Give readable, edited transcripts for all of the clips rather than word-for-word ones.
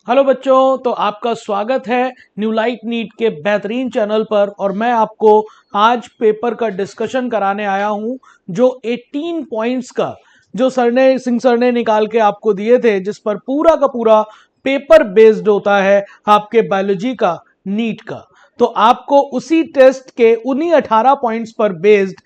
Hello बच्चों, तो आपका स्वागत है न्यू लाइट नीट के बेहतरीन चैनल पर। और मैं आपको आज पेपर का डिस्कशन कराने आया हूं जो 18 पॉइंट्स का जो सिंह सर ने निकाल के आपको दिए थे, जिस पर पूरा का पूरा पेपर बेस्ड होता है आपके बायोलॉजी का नीट का। तो आपको उसी टेस्ट के उन्हीं 18 पॉइंट्स पर बेस्ड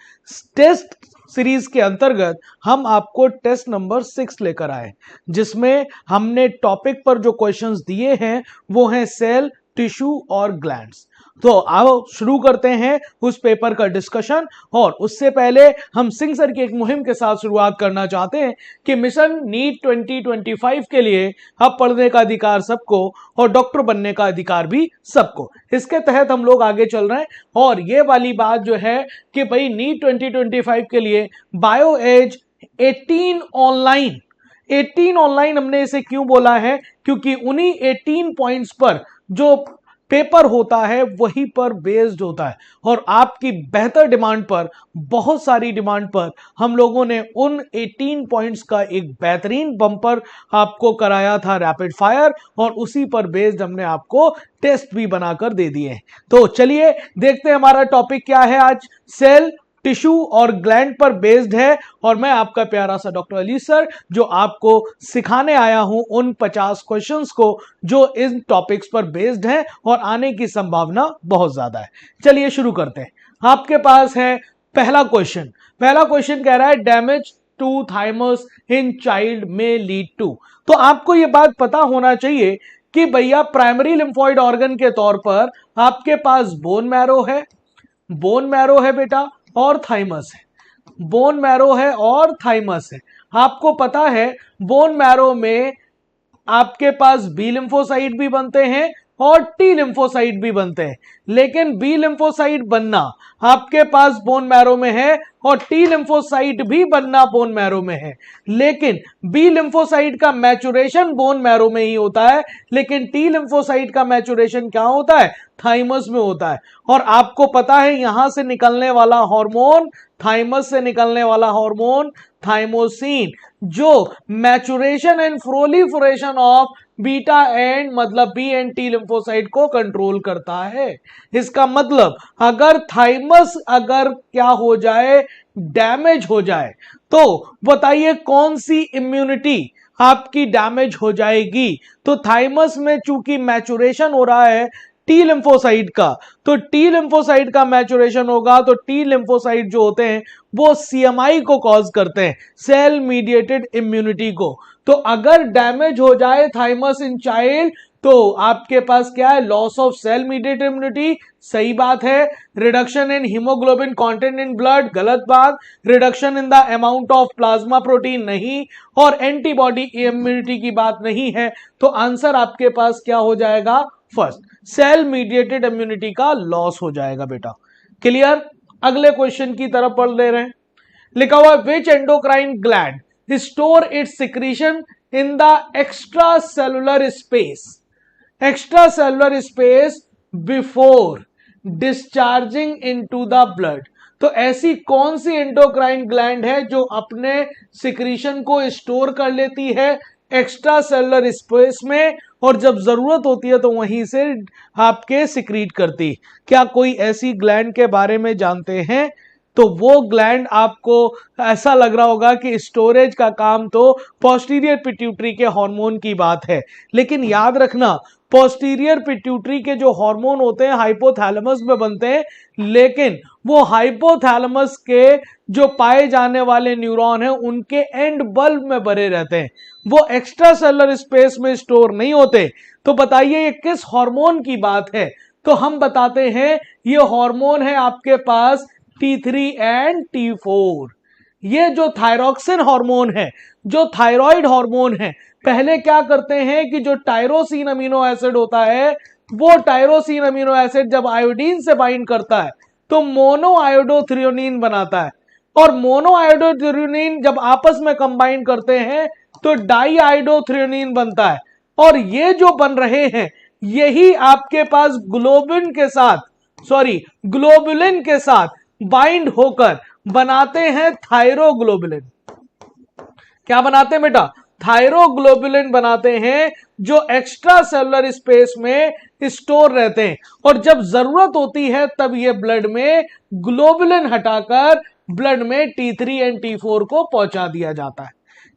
टेस्ट सीरीज के अंतर्गत हम आपको टेस्ट नंबर 6 लेकर आए, जिसमें हमने टॉपिक पर जो क्वेश्चंस दिए हैं वो हैं सेल, टिश्यू और ग्लैंड्स। तो आओ शुरू करते हैं उस पेपर का डिस्कशन। और उससे पहले हम सिंह सर की एक मुहिम के साथ शुरुआत करना चाहते हैं कि मिशन नीट 2025 के लिए अब पढ़ने का अधिकार सबको और डॉक्टर बनने का अधिकार भी सबको, इसके तहत हम लोग आगे चल रहे हैं। और ये वाली बात जो है कि भाई नीट 2025 के लिए बायो एज 18 ऑनलाइन हमने इसे क्यों बोला है, क्योंकि उन्हीं 18 पॉइंट्स पर जो पेपर होता है वही पर बेस्ड होता है। और आपकी बेहतर डिमांड पर, बहुत सारी डिमांड पर हम लोगों ने उन 18 पॉइंट्स का एक बेहतरीन बम्पर आपको कराया था रैपिड फायर, और उसी पर बेस्ड हमने आपको टेस्ट भी बनाकर दे दिए। तो चलिए देखते हैं हमारा टॉपिक क्या है आज। सेल, टिश्यू और ग्लैंड पर बेस्ड है, और मैं आपका प्यारा सा डॉक्टर अलीश सर जो आपको सिखाने आया हूं उन 50 क्वेश्चंस को जो इन टॉपिक्स पर बेस्ड हैं और आने की संभावना बहुत ज्यादा है। चलिए शुरू करते हैं। आपके पास है पहला क्वेश्चन कह रहा है damage to thymus in child में लीड टू। तो आपको यह बात पता होना चाहिए कि भैया प्राइमरी लिम्फोइड ऑर्गन के तौर पर आपके पास बोन मैरो है बेटा, और थाइमस है। बोन मैरो है और थाइमस है। आपको पता है बोन मैरो में आपके पास बी लिम्फोसाइट भी बनते हैं और टी लिम्फोसाइट भी बनते हैं, लेकिन बी लिम्फोसाइट बनना आपके पास बोन मैरो में है और टी लिम्फोसाइट भी बनना बोन मैरो में है। लेकिन बी लिम्फोसाइट का मैचुरेशन बोन मैरो में ही होता है, लेकिन टी लिम्फोसाइट का मैचुरेशन क्या होता है, थाइमस में होता है। और आपको पता है यहां से निकलने वाला हार्मोन, थाइमस से निकलने वाला हार्मोन थाइमोसिन, जो maturation and proliferation of beta and मतलब बी एंड टी लिम्फोसाइट को कंट्रोल करता है। इसका मतलब अगर थाइमस क्या हो जाए, डैमेज हो जाए, तो बताइए कौन सी इम्यूनिटी आपकी डैमेज हो जाएगी। तो थाइमस में चूंकि मैचुरेशन हो रहा है टी लिम्फोसाइट का, तो टी लिम्फोसाइट का मैचुरेशन होगा, तो टी लिम्फोसाइट जो होते हैं वो सीएमआई को कॉज करते हैं, सेल मीडिएटेड इम्यूनिटी को। तो अगर डैमेज हो जाए थाइमस इन चाइल्ड, तो आपके पास क्या है, loss of cell mediated immunity, सही बात है। Reduction in haemoglobin content in blood, गलत बात। Reduction in the amount of plasma protein, नहीं। और एंटीबॉडी इम्यूनिटी की बात नहीं है। तो आंसर आपके पास क्या हो जाएगा, फर्स्ट, सेल मीडिएटेड इम्यूनिटी का लॉस हो जाएगा बेटा। क्लियर। अगले क्वेश्चन की तरफ बढ़ ले रहे हैं। लिखा हुआ which endocrine gland store its secretion in the extracellular space before discharging into the blood. तो ऐसी कौन सी एंडोक्राइन ग्लैंड है जो अपने सिक्रीशन को स्टोर कर लेती है एक्स्ट्रा सेलुलर स्पेस में, और जब जरूरत होती है तो वहीं से आपके सिक्रीट करती। क्या कोई ऐसी ग्लैंड के बारे में जानते हैं? तो वो ग्लैंड आपको ऐसा लग रहा होगा कि स्टोरेज का काम तो पोस्टीरियर पिट्यूटरी के हार्मोन की बात है, लेकिन याद रखना पोस्टीरियर पिट्यूटरी के जो हार्मोन होते हैं हाइपोथैलेमस में बनते हैं, लेकिन वो हाइपोथैलेमस के जो पाए जाने वाले न्यूरॉन हैं उनके एंड बल्ब में भरे रहते हैं, वो एक्स्ट्रा सेलुलर स्पेस में स्टोर नहीं होते। तो बताइए ये किस हार्मोन की बात है? तो हम बताते हैं ये हार्मोन है आपके पास T3 एंड T4। ये जो थायरॉक्सिन हार्मोन है, जो थायराइड हार्मोन है, पहले क्या करते हैं कि जो टायरोसिन अमीनो एसिड होता है, वो टायरोसिन अमीनो एसिड जब आयोडीन से बाइंड करता है तो मोनो आयोडोथ्रियोनिन बनाता है, और मोनो आयोडोथ्रियोनिन जब आपस में कंबाइन करते हैं तो डाई आयोडोथ्रियोनिन बनता है। और ये जो बन रहे हैं यही आपके पास ग्लोबुलिन के साथ बाइंड होकर बनाते हैं थायरोग्लोबुलिन। क्या बनाते हैं बेटा? थायरोग्लोबुलिन बनाते हैं जो एक्स्ट्रा सेलुलर स्पेस में स्टोर रहते हैं, और जब जरूरत होती है तब ये ब्लड में ग्लोबुलिन हटाकर ब्लड में T3 एंड T4 को पहुंचा दिया जाता है।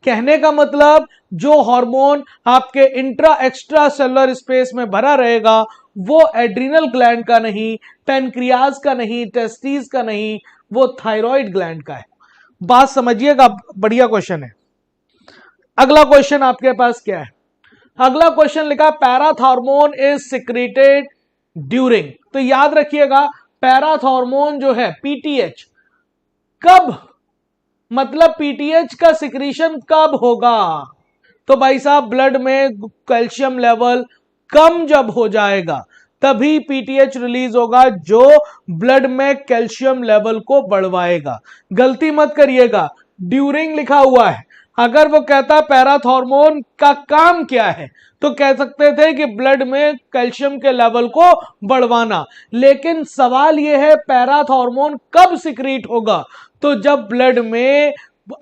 कहने का मतलब जो हार्मोन आपके इंट्रा एक्स्ट्रा सेलुलर स्पेस में भरा रहेगा वो एड्रिनल ग्लैंड का नहीं, पैनक्रियाज का नहीं, टेस्टिस का नहीं, वो थायराइड ग्लैंड का है। बात समझिएगा, बढ़िया क्वेश्चन है। अगला क्वेश्चन आपके पास क्या है? अगला क्वेश्चन लिखा पैराथॉर्मोन इज सिक्रेटेड ड्यूरिंग। तो याद रखिएगा पैराथॉर्मोन जो है पीटीएच कब, मतलब पीटीएच का सिक्रीशन कब होगा? तो भाई साहब ब्लड में कैल्शियम लेवल कम जब हो जाएगा तभी पीटीएच रिलीज होगा, जो ब्लड में कैल्शियम लेवल को बढ़वाएगा। गलती मत करिएगा, ड्यूरिंग लिखा हुआ है। अगर वो कहता पैराथॉर्मोन का काम क्या है तो कह सकते थे कि ब्लड में कैल्शियम के लेवल को बढ़वाना, लेकिन सवाल यह है पैराथॉर्मोन कब सिक्रीट होगा? तो जब ब्लड में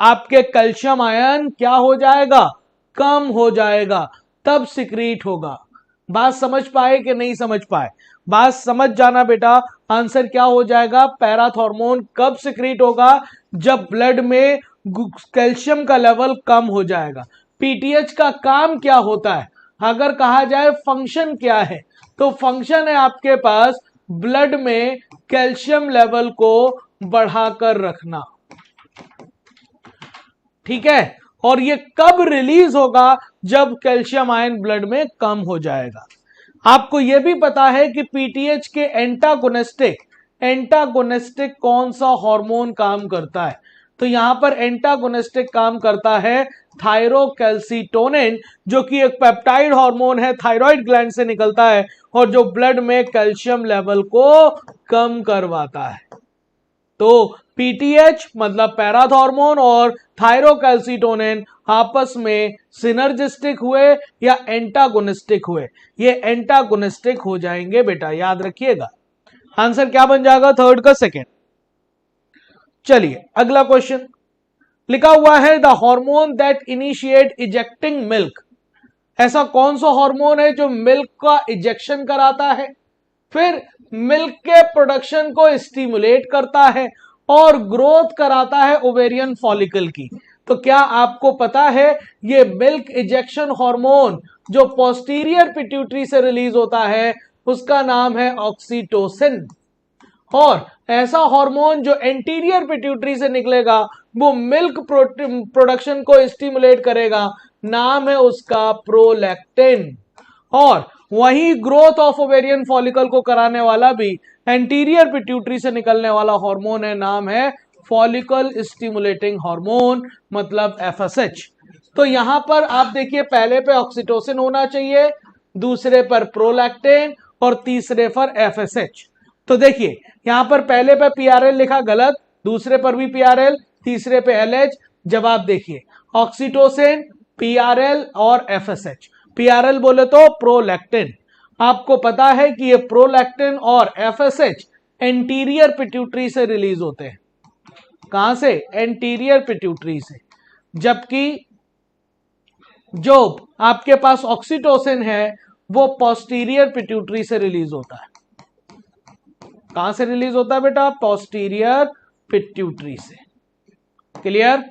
आपके कैल्शियम आयन क्या हो जाएगा, कम हो जाएगा, तब सिक्रीट होगा। बात समझ पाए कि नहीं समझ पाए? बात समझ जाना बेटा। आंसर क्या हो जाएगा? पैराथॉर्मोन कब सिक्रीट होगा? जब ब्लड में कैल्शियम का लेवल कम हो जाएगा। पीटीएच का काम क्या होता है? अगर कहा जाए फंक्शन क्या है, तो फंक्शन है आपके पास ब्लड में कैल्शियम लेवल को बढ़ाकर रखना, ठीक है। और ये कब रिलीज होगा? जब कैल्शियम आयन ब्लड में कम हो जाएगा। आपको यह भी पता है कि पीटीएच के एंटागोनिस्टिक कौन सा हार्मोन काम करता है? तो यहां पर एंटागोनिस्टिक काम करता है थायरोकैल्सिटोनिन, जो कि एक पेप्टाइड हार्मोन है, थायराइड ग्लैंड से निकलता है और जो ब्लड में कैल्शियम लेवल को कम करवाता है। तो पीटीएच मतलब पैराथॉर्मोन और थायरोकैल्सिटोनिन आपस में सिनर्जिस्टिक हुए या एंटागोनिस्टिक हुए? ये एंटागोनिस्टिक हो जाएंगे बेटा, याद रखिएगा। आंसर क्या बन जाएगा? थर्ड का सेकेंड। चलिए अगला क्वेश्चन लिखा हुआ है the hormone that initiate ejecting milk. ऐसा कौन सा हार्मोन है जो मिल्क का इजेक्शन कराता है, फिर मिल्क के प्रोडक्शन को स्टिमुलेट करता है और ग्रोथ कराता है ओवेरियन फॉलिकल की? तो क्या आपको पता है ये मिल्क इजेक्शन हार्मोन जो पोस्टीरियर पिट्यूटरी से रिलीज होता है उसका नाम है ऑक्सीटोसिन, और ऐसा हार्मोन जो एंटीरियर पिट्यूटरी से निकलेगा वो मिल्क प्रोडक्शन को स्टिमुलेट करेगा, नाम है उसका प्रोलैक्टिन। और वही ग्रोथ ऑफ ओवेरियन फॉलिकल को कराने वाला भी एंटीरियर पिट्यूटरी से निकलने वाला हार्मोन है, नाम है फॉलिकल स्टिमुलेटिंग हार्मोन, मतलब एफएसएच। तो यहां पर आप देखिए पहले पे ऑक्सीटोसिन होना चाहिए, दूसरे पर प्रोलैक्टिन और तीसरे पर एफएसएच। तो देखिए यहां पर पहले पे पीआरएल लिखा गलत, दूसरे पर भी पीआरएल, तीसरे पे एलएच। जवाब देखिए ऑक्सीटोसिन, पीआरएल और एफएसएच। पीआरएल बोले तो प्रोलैक्टिन। आपको पता है कि ये प्रोलैक्टिन और एफएसएच एंटीरियर पिट्यूटरी से रिलीज होते हैं। कहां से? एंटीरियर पिट्यूटरी से। जबकि जो आपके पास ऑक्सीटोसिन है वो पोस्टीरियर पिट्यूटरी से रिलीज होता है। कहां से रिलीज होता है बेटा? पोस्टीरियर पिट्यूटरी से। क्लियर?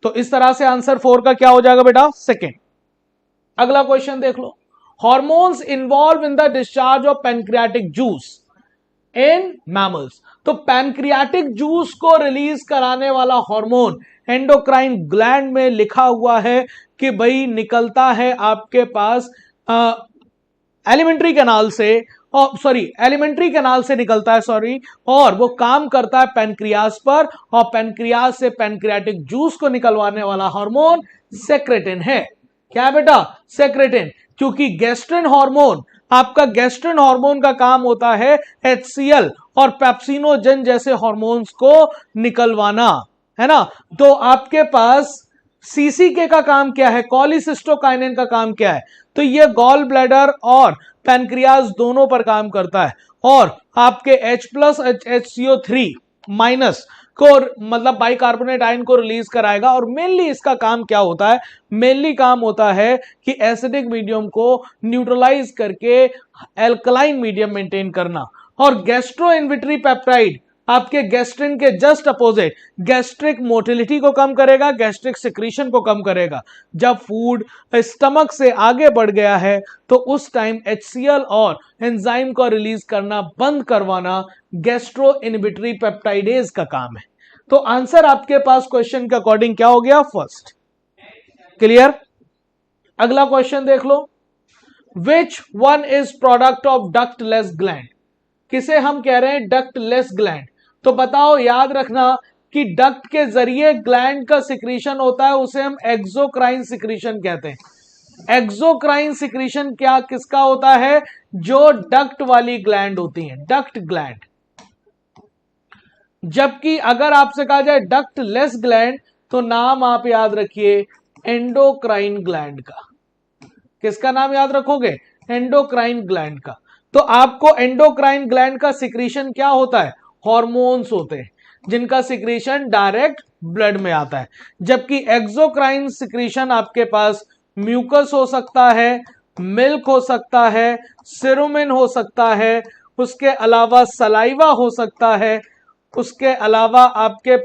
तो इस तरह से आंसर 4 का क्या हो जाएगा बेटा? सेकेंड। अगला क्वेश्चन देख लो, hormones involve in the discharge of pancreatic juice in mammals. तो पैनक्रियाटिक जूस को रिलीज कराने वाला हार्मोन एंडोक्राइन ग्लैंड में लिखा हुआ है कि भाई निकलता है आपके पास एलिमेंट्री कैनाल से, एलिमेंट्री कैनाल से निकलता है और वो काम करता है पैनक्रियास पर, और पैनक्रियास से पैनक्रियाटिक जूस को निकलवाने वाला हार्मोन सेक्रेटिन है। क्या बेटा? सेक्रेटिन। क्योंकि गैस्ट्रिन हार्मोन, आपका गैस्ट्रिन हार्मोन का काम होता है HCl और पेप्सिनोजन जैसे हार्मोन्स को निकलवाना, है ना। तो आपके पास सीसीके का काम क्या है? कॉलिसिस्टोकाइनिन का काम क्या है? तो ये गॉल ब्लैडर और पैनक्रियास दोनों पर काम करता है, और आपके H+ HCO3- को मतलब बाइकार्बोनेट आयन को रिलीज कराएगा। और मेनली इसका काम क्या होता है, मेनली काम होता है कि एसिडिक मीडियम को न्यूट्रलाइज करके एल्कलाइन मीडियम मेंटेन करना। और गैस्ट्रो इन्विटरी पेप्टाइड आपके गैस्ट्रिन के जस्ट अपोजिट गैस्ट्रिक मोटिलिटी को कम करेगा, गैस्ट्रिक सिक्रीशन को कम करेगा। जब फूड स्टमक से आगे बढ़ गया है तो उस टाइम HCl और एंजाइम को रिलीज करना बंद करवाना गैस्ट्रो इनहिबिटरी पेप्टाइडेज का काम है। तो आंसर आपके पास क्वेश्चन के अकॉर्डिंग क्या हो गया, फर्स्ट। क्लियर? अगला क्वेश्चन देख लो, which one is product of ductless gland? किसे हम कह रहे हैं डक्टलेस ग्लैंड? तो बताओ, याद रखना कि डक्ट के जरिए ग्लैंड का सिक्रीशन होता है, उसे हम एक्सोक्राइन सिक्रीशन कहते हैं। एक्सोक्राइन सिक्रीशन क्या किसका होता है? जो डक्ट वाली ग्लैंड होती है, डक्ट ग्लैंड। जबकि अगर आपसे कहा जाए डक्टलेस ग्लैंड तो नाम आप याद रखिए एंडोक्राइन ग्लैंड का। किसका नाम याद रखोगे? एंडोक्राइन ग्लैंड का। तो आपको एंडोक्राइन ग्लैंड का सिक्रीशन क्या होता है? हॉर्मोन्स होते हैं जिनका सिक्रीशन डायरेक्ट ब्लड में आता है। जबकि एक्सोक्राइन सिक्रीशन आपके पास म्यूकस हो सकता है, मिल्क हो सकता है, सिरुमिन हो सकता है, उसके अलावा सलाइवा हो सकता है, उसके अलावा आपके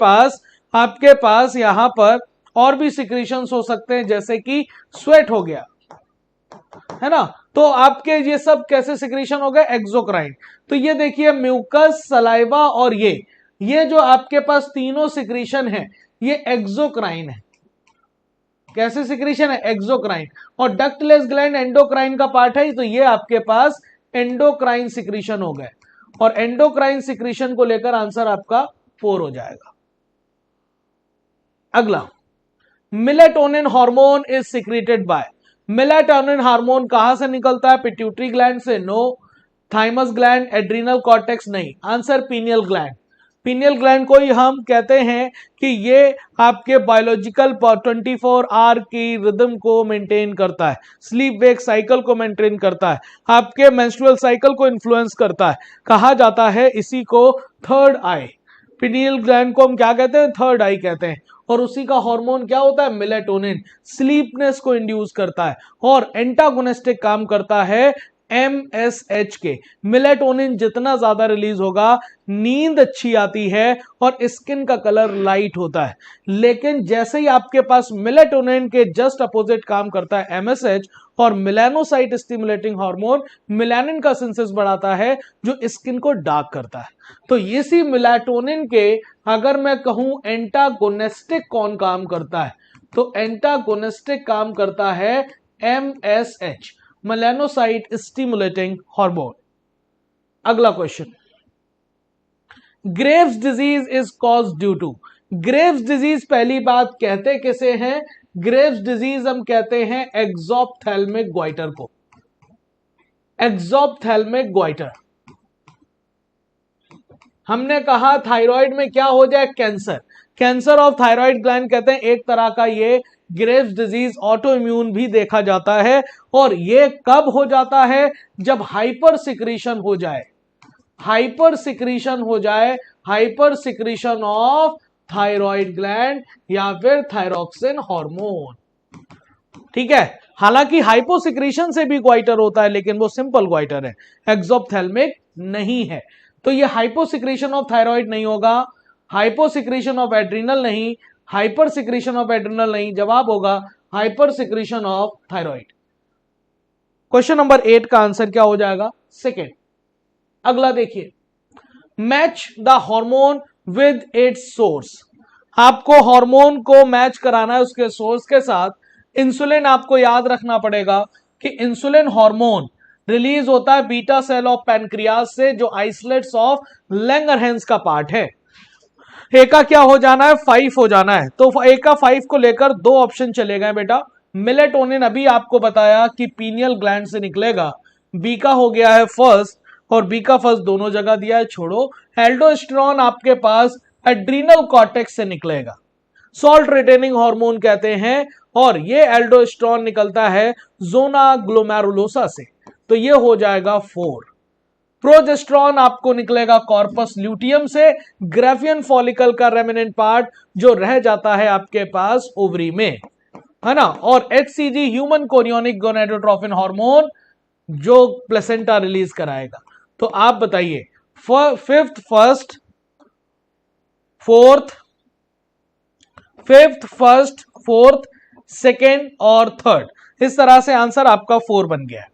पास यहां पर और भी सिक्रीशंस हो सकते हैं, जैसे कि स्वेट हो गया, है ना। तो आपके ये सब कैसे सिक्रीशन हो गए? एक्सोक्राइन। तो ये देखिए म्यूकस, सलाइवा और ये जो आपके पास तीनों सिक्रीशन है ये एक्सोक्राइन है। कैसे सिक्रीशन है? एक्सोक्राइन। और डक्टलेस ग्लैंड एंडोक्राइन का पार्ट है, तो ये आपके पास एंडोक्राइन सिक्रीशन हो गए। और एंडोक्राइन सिक्रीशन को लेकर आंसर आपका 4 हो जाएगा। अगला, melatonin hormone is secreted by. Melatonin hormone कहां से निकलता है? पिट्यूटरी ग्लैंड से? No. Thymus gland, adrenal cortex? नहीं। Answer pineal gland. Pineal gland को ही हम कहते हैं कि ये आपके बायोलॉजिकल 24 आवर की रिदम को मेंटेन करता है, स्लीप वेक साइकिल को मेंटेन करता है, आपके मेंस्ट्रुअल साइकिल को इन्फ्लुएंस करता है। कहा जाता है इसी को थर्ड आई। पीनियल ग्लैंड को हम क्या कहते हैं? थर्ड आई कहते हैं। और उसी का हार्मोन क्या होता है? मेलेटोनिन। स्लीपनेस को इंड्यूस करता है और एंटागोनिस्टिक काम करता है MSH के। मेलेटोनिन जितना ज्यादा रिलीज होगा नींद अच्छी आती है और स्किन का कलर लाइट होता है। लेकिन जैसे ही आपके पास मेलेटोनिन के जस्ट अपोजिट काम करता है MSH और मेलानोसाइट स्टिमुलेटिंग हार्मोन मेलानिन का सिंथेसिस बढ़ाता है जो स्किन को डार्क करता है। तो इसी मेलेटोनिन के अगर मैं कहूं एंटागोनिस्टिक कौन काम करता है, तो एंटागोनिस्टिक काम करता है MSH, मेलानोसाइट स्टिमुलेटिंग हार्मोन। अगला question, Graves disease is caused due to. Graves disease पहली बात कहते किसे हैं? ग्रेव्स डिजीज हम कहते हैं एक्सोप्थेल्मिक ग्वाइटर को। एक्सोप्थेल्मिक ग्वाइटर। हमने कहा थायराइड में क्या हो जाए? Cancer. Cancer of thyroid gland कहते हैं। एक तरह का ये ग्रेव्स डिजीज ऑटो इम्यून भी देखा जाता है। और ये कब हो जाता है? जब हाइपर सिक्रीशन हो जाए। हाइपर सिक्रीशन हो जाए, hyper secretion of thyroid gland या फिर थायरोक्सिन हार्मोन। ठीक है। हालांकि हाइपोसिक्रीशन से भी ग्वाइटर होता है लेकिन वो सिंपल ग्वाइटर है, एक्सोप्थेल्मिक नहीं है। तो ये हाइपोसिक्रीशन ऑफ थायराइड नहीं होगा, हाइपोसिक्रीशन ऑफ एड्रिनल नहीं, हाइपर सिक्रीशन ऑफ एड्रिनल नहीं। जवाब होगा hyper secretion of thyroid. Question number 8 का आंसर क्या हो जाएगा? सेकेंड। अगला देखिए, match the hormone with its source. आपको हार्मोन को मैच कराना है उसके सोर्स के साथ। इंसुलिन आपको याद रखना पड़ेगा कि इंसुलिन हार्मोन रिलीज होता है बीटा सेल ऑफ पैनक्रियास से, जो आइसोलेट्स ऑफ लैंगरहैंस का पार्ट है। ए का क्या हो जाना है? 5 हो जाना है। तो ए का 5 को लेकर 2 ऑप्शन चले गए बेटा। मेलेटोनिन अभी आपको बताया कि पीनियल ग्लैंड से निकलेगा, बी का हो गया है फर्स्ट और बी का फर्स्ट दोनों जगह दिया है, छोड़ो। एल्डोस्टेरोन आपके पास एड्रिनल कॉर्टेक्स से निकलेगा, सॉल्ट रिटेनिंग हार्मोन कहते हैं। और ये एल्डोस्टेरोन निकलता है जोना ग्लोमेरुलोसा से, तो ये हो जाएगा 4। प्रोजेस्टेरॉन आपको निकलेगा कॉर्पस ल्यूटियम से, ग्राफियन फॉलिकल का रेमिनेंट पार्ट जो रह जाता है आपके पास ओवरी में, है ना। और HCG human chorionic gonadotrophin hormone जो प्लेसेंटा रिलीज कराएगा। तो आप बताइए फिफ्थ फर्स्ट फोर्थ सेकेंड और थर्ड, इस तरह से आंसर आपका 4 बन गया है।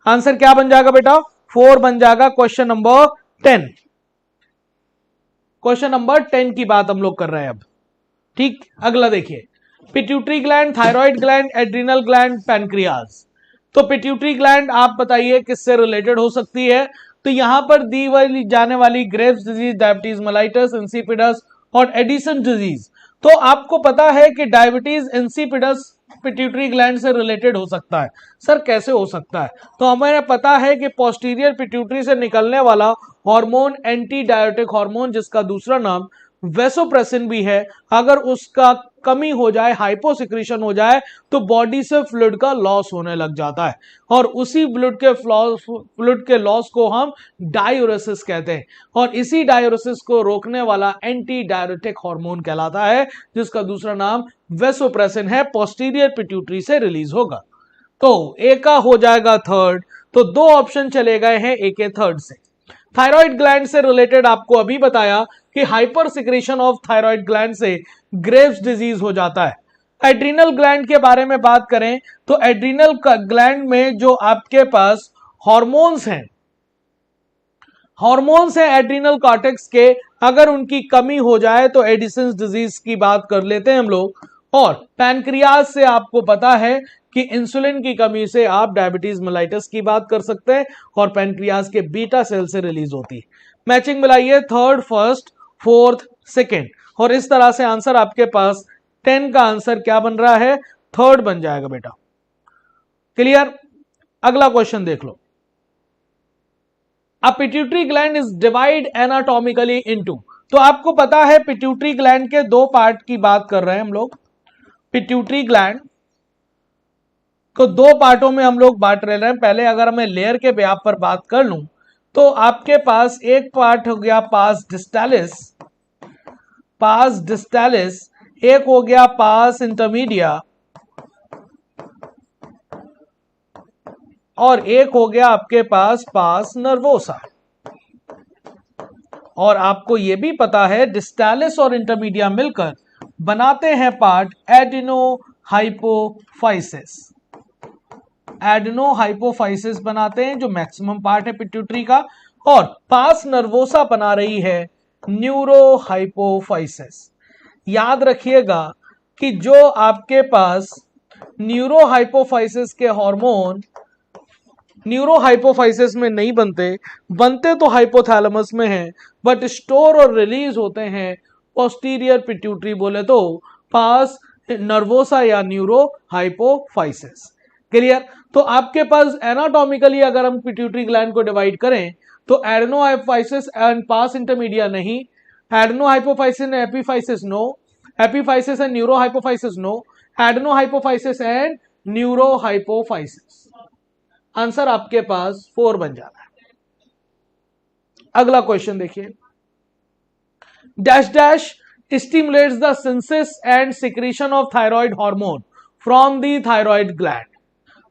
आंसर क्या बन जाएगा बेटा? 4 बन जाएगा। क्वेश्चन नंबर 10, क्वेश्चन नंबर 10 की बात हम लोग कर रहे हैं अब। ठीक, अगला देखिए, pituitary gland, thyroid gland, adrenal gland, pancreas. तो पिट्यूटरी ग्लैंड आप बताइए किससे रिलेटेड हो सकती है? तो यहां पर दी वाली जाने वाली Graves disease, diabetes mellitus, insipidus और एडिसन डिजीज। तो आपको पता है कि डायबिटीज इंसिपिडस पिट्यूटरी ग्लैंड से रिलेटेड हो सकता है। सर कैसे हो सकता है? तो हमें पता है कि पोस्टीरियर पिट्यूटरी से निकलने वाला हार्मोन एंटी डायोटिक हार्मोन, जिसका दूसरा नाम वेसोप्रेसिन भी है, अगर उसका कमी हो जाए, हाइपोसिक्रीशन हो जाए, तो बॉडी से फ्लूइड का लॉस होने लग जाता है, और उसी फ्लूइड के लॉस को हम डायूरेसिस कहते हैं, और इसी डायूरेसिस को रोकने वाला एंटी डायरेटिक हार्मोन कहलाता है, जिसका दूसरा नाम वेसोप्रेसिन है, पोस्टीरियर पिट्यूटरी से रिलीज होगा। तो ए का हो जाएगा थर्ड। तो 2 ऑप्शन चले गए हैं ए के थर्ड से। थायराइड ग्लैंड से रिलेटेड आपको अभी बताया कि hyper secretion of thyroid gland से ग्रेव्स डिजीज हो जाता है। एड्रिनल ग्लैंड के बारे में बात करें तो एड्रिनल ग्लैंड में जो आपके पास हार्मोन्स हैं एड्रिनल कॉर्टेक्स के, अगर उनकी कमी हो जाए तो एडिसन्स डिजीज की बात कर लेते हैं हम लोग। और पैनक्रियाज से आपको पता है कि इंसुलिन की कमी से आप डायबिटीज मेलाइटस की बात कर सकते हैं, और पैनक्रियाज के बीटा सेल से रिलीज होती है। मैचिंग मिलाइए, थर्ड फर्स्ट, फोर्थ सेकेंड, और इस तरह से आंसर आपके पास 10 का आंसर क्या बन रहा है? थर्ड बन जाएगा बेटा। क्लियर? अगला क्वेश्चन देख लो। A pituitary gland is divide anatomically into. तो आपको पता है पिट्यूटरी ग्लैंड के 2 पार्ट की बात कर रहे हैं हम लोग। पिट्यूटरी ग्लैंड को 2 पार्टों में हम लोग बांट रहे हैं। पहले अगर मैं लेयर के व्याप पर बात कर लूं तो आपके पास एक पार्ट हो गया पास डिस्टालिस, एक हो गया पास इंटरमीडिया, और एक हो गया आपके पास पास नर्वोसा। और आपको यह भी पता है डिस्टालिस और इंटरमीडिया मिलकर बनाते हैं पार्ट एडेनोहाइपोफाइसिस बनाते हैं, जो मैक्सिमम पार्ट है पिट्यूटरी का, और पास नर्वोसा बना रही है न्यूरोहाइपोफाइसिस। याद रखिएगा कि जो आपके पास न्यूरोहाइपोफाइसिस के हार्मोन न्यूरोहाइपोफाइसिस में नहीं बनते तो हाइपोथैलेमस में हैं, बट स्टोर और रिलीज होते हैं पोस्टीरियर पिट्यूटरी, बोले तो पास नर्वोसा या न्यूरोहाइपोफाइसिस। क्लियर? तो आपके पास एनाटॉमिकली अगर हम पिट्यूटरी ग्लैंड को डिवाइड करें तो एडेनोहाइपोफाइसिस एंड पास इंटरमीडिया नहीं, adenohypophysis and epiphysis no, epiphysis and neurohypophysis no, adenohypophysis and neurohypophysis. Answer आपके पास 4 बन जाना है। अगला क्वेश्चन देखिए, dash dash stimulates the synthesis and secretion of thyroid hormone from the thyroid gland.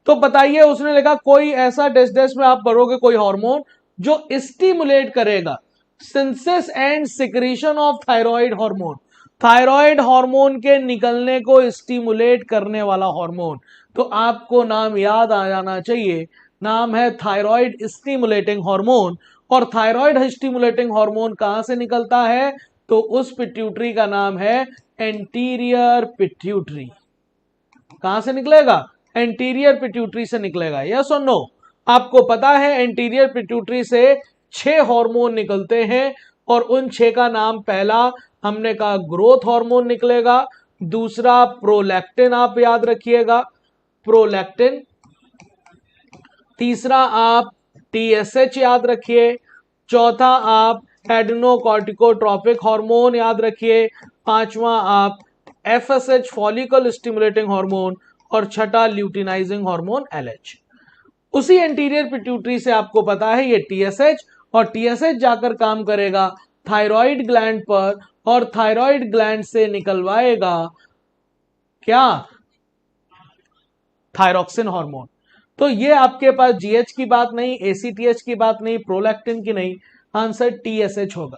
तो बताइए, उसने लिखा कोई ऐसा डैश डैश में आप पढ़ोगे कोई हार्मोन जो स्टिमुलेट करेगा synthesis and secretion of thyroid hormone, thyroid hormone के निकलने को स्टिमुलेट करने वाला हार्मोन। तो आपको नाम याद आ जाना चाहिए, नाम है थायराइड स्टिमुलेटिंग हार्मोन। और थायराइड स्टिमुलेटिंग हार्मोन कहां से निकलता है? तो उस पिट्यूटरी का नाम है एंटीरियर पिट्यूटरी। कहां से निकलेगा? एंटीरियर पिट्यूटरी से निकलेगा। यस और नो? आपको पता है एंटीरियर पिट्यूटरी से 6 हार्मोन निकलते हैं, और उन 6 का नाम, पहला हमने कहा ग्रोथ हार्मोन निकलेगा, दूसरा प्रोलैक्टिन, आप याद रखिएगा प्रोलैक्टिन, तीसरा आप TSH याद रखिए, चौथा आप एडेनोकॉर्टिकोट्रोपिक हार्मोन याद रखिए, पांचवा आप FSH फॉलिकल स्टिमुलेटिंग हार्मोन, और छठा ल्यूटिनाइजिंग हार्मोन LH। उसी एंटीरियर पिट्यूटरी से आपको पता है ये टीएसएच, और टीएसएच जाकर काम करेगा थायराइड ग्लैंड पर, और थायराइड ग्लैंड से निकलवाएगा क्या, थायरॉक्सिन हार्मोन। तो ये आपके पास जीएच की बात नहीं, एसीटीएच की बात नहीं, प्रोलैक्टिन की नहीं, आंसर टीएसएच होगा।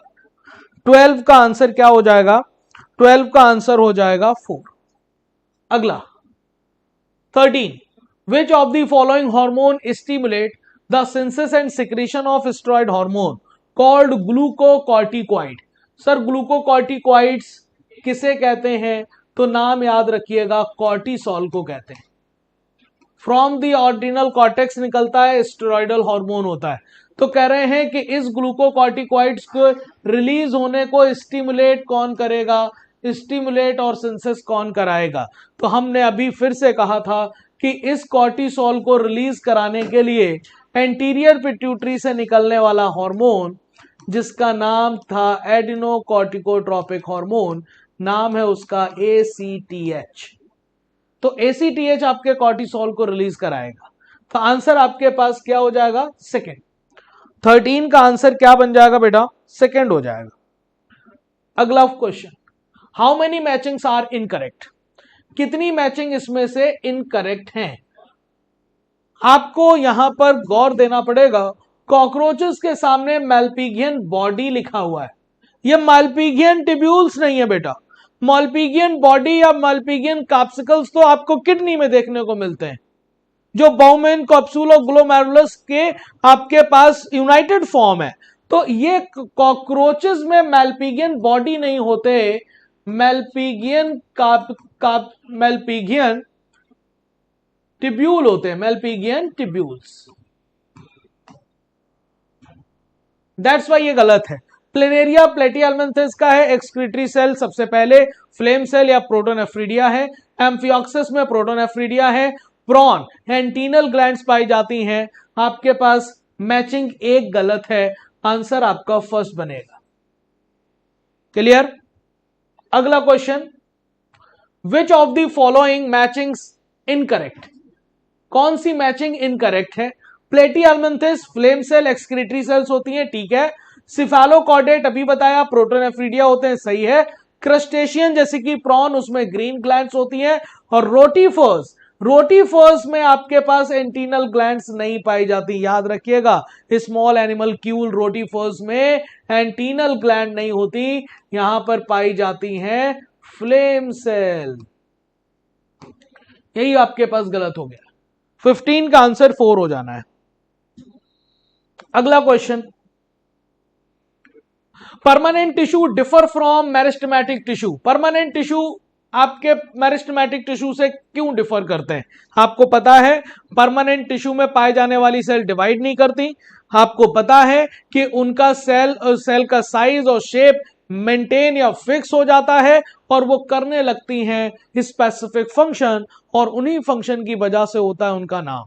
12 का आंसर क्या हो जाएगा, 12 का आंसर हो जाएगा 4। अगला 13, which of the following hormone stimulate the synthesis and secretion of steroid hormone called glucocorticoid? Sir glucocorticoids किसे कहते हैं, तो नाम याद रखिएगा, कॉर्टिसोल को कहते हैं। फ्रॉम द ऑर्डिनल कॉर्टेक्स निकलता है, स्टेरॉइडल हार्मोन होता है। तो कह रहे हैं कि इस ग्लूकोकॉर्टिकॉइड्स को रिलीज होने को स्टिमुलेट कौन करेगा, स्टिमुलेट और सिंथेसिस कौन कराएगा। तो हमने अभी फिर से कहा था कि इस कॉर्टिसोल को रिलीज कराने के लिए एंटीरियर पिट्यूटरी से निकलने वाला हार्मोन, जिसका नाम था एडिनोकॉर्टिकोट्रोपिक हार्मोन, नाम है उसका एसीटीएच। तो एसीटीएच आपके कॉर्टिसोल को रिलीज कराएगा। तो आंसर आपके पास क्या हो जाएगा, सेकेंड। 13 का आंसर क्या बन जाएगा बेटा, सेकेंड हो जाएगा। अगला question, how many matchings are incorrect, कितनी मैचिंग इसमें से इनकरेक्ट हैं। आपको यहां पर गौर देना पड़ेगा, कॉकरोचेस के सामने मैल्पिगियन बॉडी लिखा हुआ है, यह मैल्पिगियन टिब्यूल्स नहीं है बेटा। मैल्पिगियन बॉडी या मैल्पिगियन कैप्सिकल्स तो आपको किडनी में देखने को मिलते हैं, जो बाउमेन कैप्सूल और ग्लोमेरुलस के आपके पास यूनाइटेड फॉर्म है। तो ये कॉकरोचेस में मैल्पिगियन बॉडी नहीं होते, मैल्पिगियन मैल्पिगियन टिब्यूल होते हैं, मैल्पिगियन टिब्यूल्स। दैट्स वाई ये गलत है। प्लेनेरिया प्लेटिहेल्मिन्थेस का है एक्सक्रीटरी सेल सबसे पहले, फ्लेम सेल या प्रोटोनेफ्रीडिया है, एम्फिऑक्सिस में प्रोटोनेफ्रीडिया है, प्रॉन एंटीनल ग्लैंड्स पाई जाती हैं। आपके पास मैचिंग एक गलत है, आंसर आपका फर्स्ट बनेगा। क्लियर। अगला question, which of the following matchings incorrect, कौन सी मैचिंग इनकरेक्ट है। प्लेटिहेल्मिन्थेस फ्लेम सेल एक्सक्रीटरी सेल्स होती हैं, ठीक है। सिफेलोकॉर्डेट अभी बताया, प्रोटोनेफ्रीडिया होते हैं, सही है। क्रस्टेशियन जैसे कि प्रॉन, उसमें ग्रीन ग्लैंड्स होती हैं। और रोटीफर्स, रोटीफर्स में आपके पास एंटीनल ग्लैंड्स नहीं पाई जाती, याद रखिएगा। स्मॉल एनिमल क्यूल रोटीफर्स में एंटीनल ग्लैंड नहीं होती, यहां पर पाई जाती हैं फ्लेम सेल। यही आपके पास गलत हो गया। 15 का आंसर 4 हो जाना है। अगला question, permanent tissue differ from meristematic tissue. Permanent tissue आपके मेरिस्टेमेटिक टिश्यू से क्यों डिफर करते हैं। आपको पता है परमानेंट टिश्यू में पाए जाने वाली सेल डिवाइड नहीं करती। आपको पता है कि उनका सेल का साइज और शेप मेंटेन या फिक्स हो जाता है, और वो करने लगती हैं स्पेसिफिक फंक्शन, और उन्हीं फंक्शन की वजह से होता है उनका नाम,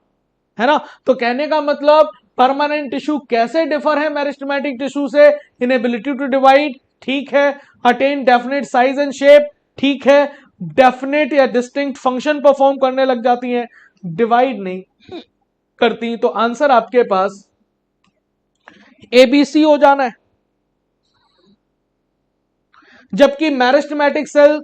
है ना। तो कहने का मतलब परमानेंट टिश्यू कैसे डिफर है मेरिस्टेमेटिक टिश्यू से, इनएबिलिटी टू डिवाइड, ठीक है। Attain definite size and shape, ठीक है। डेफिनेट या डिस्टिंक्ट फंक्शन परफॉर्म करने लग जाती हैं, डिवाइड नहीं करती। तो आंसर आपके पास एबीसी हो जाना है। जबकि मेरिस्टेमेटिक सेल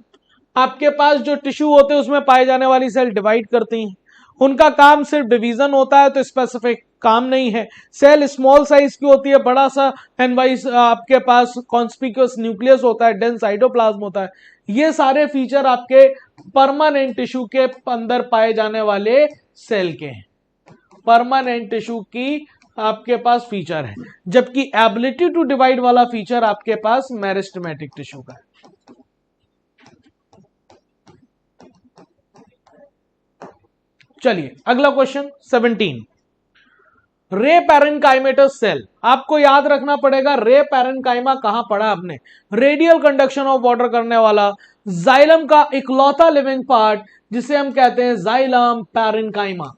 आपके पास जो टिश्यू होते हैं उसमें पाए जाने वाली सेल डिवाइड करती हैं, उनका काम सिर्फ डिवीजन होता है, तो स्पेसिफिक काम नहीं है। सेल स्मॉल साइज की होती है, बड़ा सा एनवाइस आपके पास कॉन्स्पिक्यूअस न्यूक्लियस होता है, डेंस साइटोप्लाज्म होता है। ये सारे फीचर आपके परमानेंट टिश्यू के अंदर पाए जाने वाले सेल के हैं, परमानेंट टिश्यू की आपके पास फीचर है। जबकि एबिलिटी टू डिवाइड वाला फीचर आपके पास मेरिस्टेमेटिक टिश्यू का है। चलिए अगला क्वेश्चन 17, रे पैरेन्काइमेटस सेल। आपको याद रखना पड़ेगा रे पैरेन्काइमा कहां पढ़ा आपने, रेडियल कंडक्शन ऑफ वाटर करने वाला जाइलम का इकलौता लिविंग पार्ट, जिसे हम कहते हैं जाइलम पैरेन्काइमा।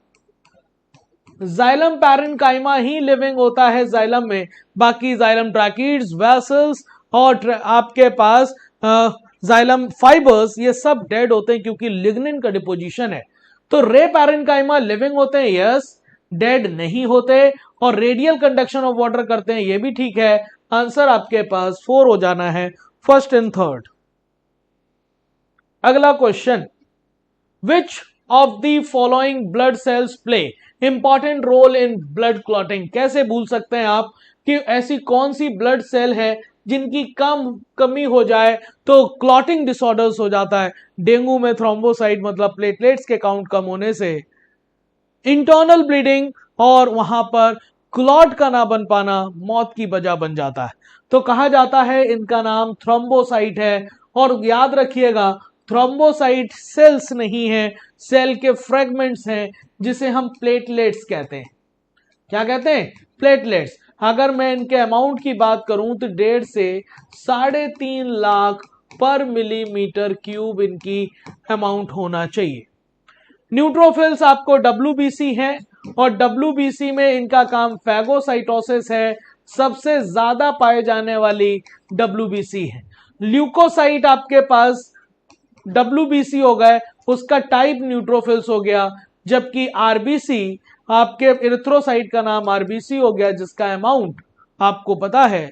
जाइलम पैरेन्काइमा ही लिविंग होता है जाइलम में, बाकी जाइलम ट्रैकीड्स, वेसल्स और आपके पास जाइलम फाइबर्स ये सब डेड होते हैं, क्योंकि लिग्निन का डिपोजिशन है। तो रे पैरेन्काइमा लिविंग होते हैं, यस, डेड नहीं होते और रेडियल कंडक्शन ऑफ वाटर करते हैं, ये भी ठीक है। आंसर आपके पास 4 हो जाना है, फर्स्ट एंड थर्ड। अगला question, which of the following blood cells play important role in blood clotting. कैसे भूल सकते हैं आप कि ऐसी कौन सी ब्लड सेल है जिनकी कमी हो जाए तो क्लॉटिंग डिसऑर्डर्स हो जाता है। डेंगू में थ्रोम्बोसाइट मतलब प्लेटलेट्स के काउंट कम होने से, इंटरनल ब्लीडिंग और वहां पर क्लॉट का ना बन पाना मौत की वजह बन जाता है। तो कहा जाता है इनका नाम थ्रोम्बोसाइट है। और याद रखिएगा थ्रोम्बोसाइट सेल्स नहीं है, सेल के फ्रेगमेंट्स हैं जिसे हम प्लेटलेट्स कहते हैं। क्या कहते हैं? प्लेटलेट्स। अगर मैं इनके अमाउंट की बात करूं तो 1.5 से 3.5 लाख पर मिलीमीटर क्यूब इनकी अमाउंट होना चाहिए। न्यूट्रोफिल्स आपको डब्ल्यूबीसी है और डब्ल्यूबीसी में इनका काम फैगोसाइटोसिस है, सबसे ज्यादा पाए जाने वाली डब्ल्यूबीसी है। ल्यूकोसाइट आपके पास डब्ल्यूबीसी हो गए, उसका टाइप न्यूट्रोफिल्स हो गया, जबकि आरबीसी आपके इरिथ्रोसाइट का नाम आरबीसी हो गया, जिसका अमाउंट आपको पता है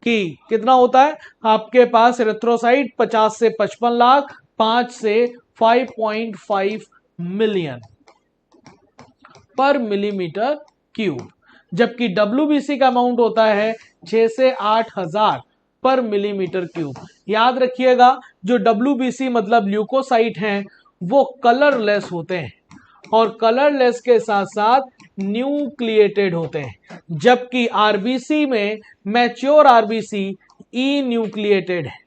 कि कितना होता है। आपके पास इरिथ्रोसाइट 50 से 55 लाख, 5 से 5.5 मिलियन पर मिलीमीटर क्यूब, जबकि डब्ल्यूबीसी का अमाउंट होता है 6 से 8 हजार पर मिलीमीटर क्यूब। याद रखिएगा जो डब्ल्यूबीसी मतलब ल्यूकोसाइट हैं वो कलरलेस होते हैं और कलरलेस के साथ साथ न्यूक्लिएटेड होते हैं, जबकि आरबीसी में मैच्योर आरबीसी ई न्यूक्लिएटेड है।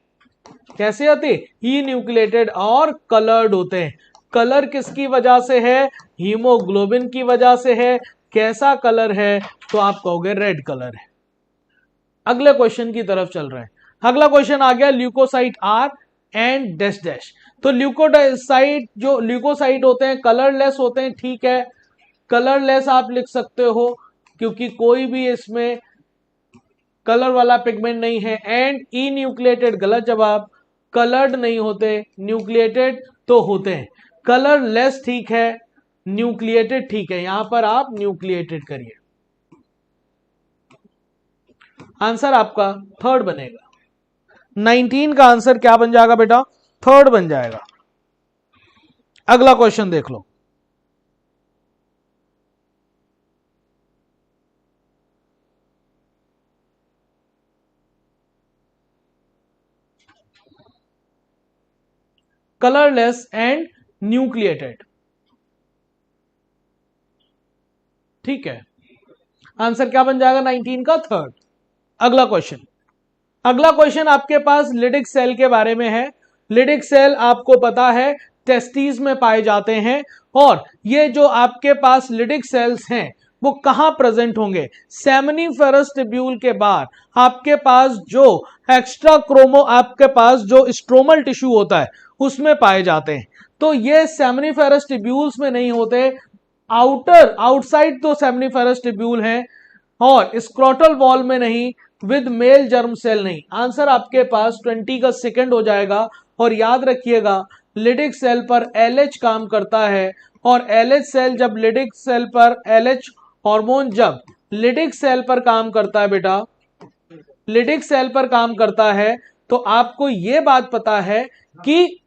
कैसे आते? ई न्यूक्लिएटेड और कलर्ड होते हैं। कलर किसकी वजह से है? हीमोग्लोबिन की वजह से है। कैसा कलर है? तो आप कहोगे रेड कलर है। अगले क्वेश्चन की तरफ चल रहे हैं। अगला क्वेश्चन आ गया, leucocyte are and dash dash. तो ल्यूकोसाइट होते हैं कलरलेस होते हैं, ठीक है, कलरलेस आप लिख सकते हो क्योंकि कोई भी इसमें कलर वाला पिगमेंट नहीं है। एंड ई न्यूक्लिएटेड गलत जवाब, कलर्ड नहीं होते, न्यूक्लिएटेड तो होते हैं। कलरलेस ठीक है, न्यूक्लिएटेड ठीक है, यहां पर आप न्यूक्लिएटेड करिए। आंसर आपका थर्ड बनेगा। 19 का आंसर क्या बन जाएगा बेटा? थर्ड बन जाएगा। अगला क्वेश्चन देख लो। कलरलेस एंड न्यूक्लिएटेड, ठीक है, आंसर क्या बन जाएगा 19 का? थर्ड। अगला क्वेश्चन आपके पास लिडिक सेल के बारे में है। लिडिक सेल आपको पता है टेस्टिस में पाए जाते हैं और ये जो आपके पास लिडिक सेल्स हैं वो कहां प्रेजेंट होंगे? सेमिनिफेरस ट्यूब्यूल के बाद आपके पास जो आपके पास जो स्ट्रोमल टिश्यू होता है उसमें पाए जाते हैं। तो ये सेमिनिफेरस ट्यूब्यूल्स में नहीं होते, आउटसाइड तो सेमिनिफेरस ट्यूब्यूल हैं और स्क्रोटल वॉल में नहीं, विद मेल जर्म सेल नहीं। आंसर आपके पास 20 का सेकंड हो जाएगा। और याद रखिएगा लिडिक सेल पर एलएच काम करता है और एलएच सेल जब लिडिक सेल पर एलएच हार्मोन जब लिडिक सेल पर काम करता है बेटा, लिडिक सेल पर काम करता है तो आपको यह बात पता है कि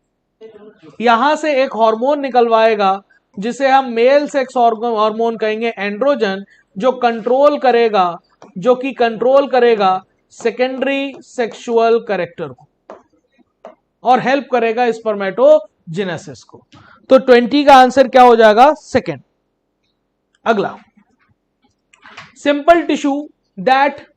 यहां से एक हार्मोन निकलवाएगा जिसे हम मेल सेक्स हार्मोन कहेंगे, एंड्रोजन, जो कंट्रोल करेगा सेकेंडरी सेक्सुअल कैरेक्टर को और हेल्प करेगा स्पर्मेटोजेनेसिस को। तो 20 का आंसर क्या हो जाएगा? सेकेंड। अगला, simple tissue that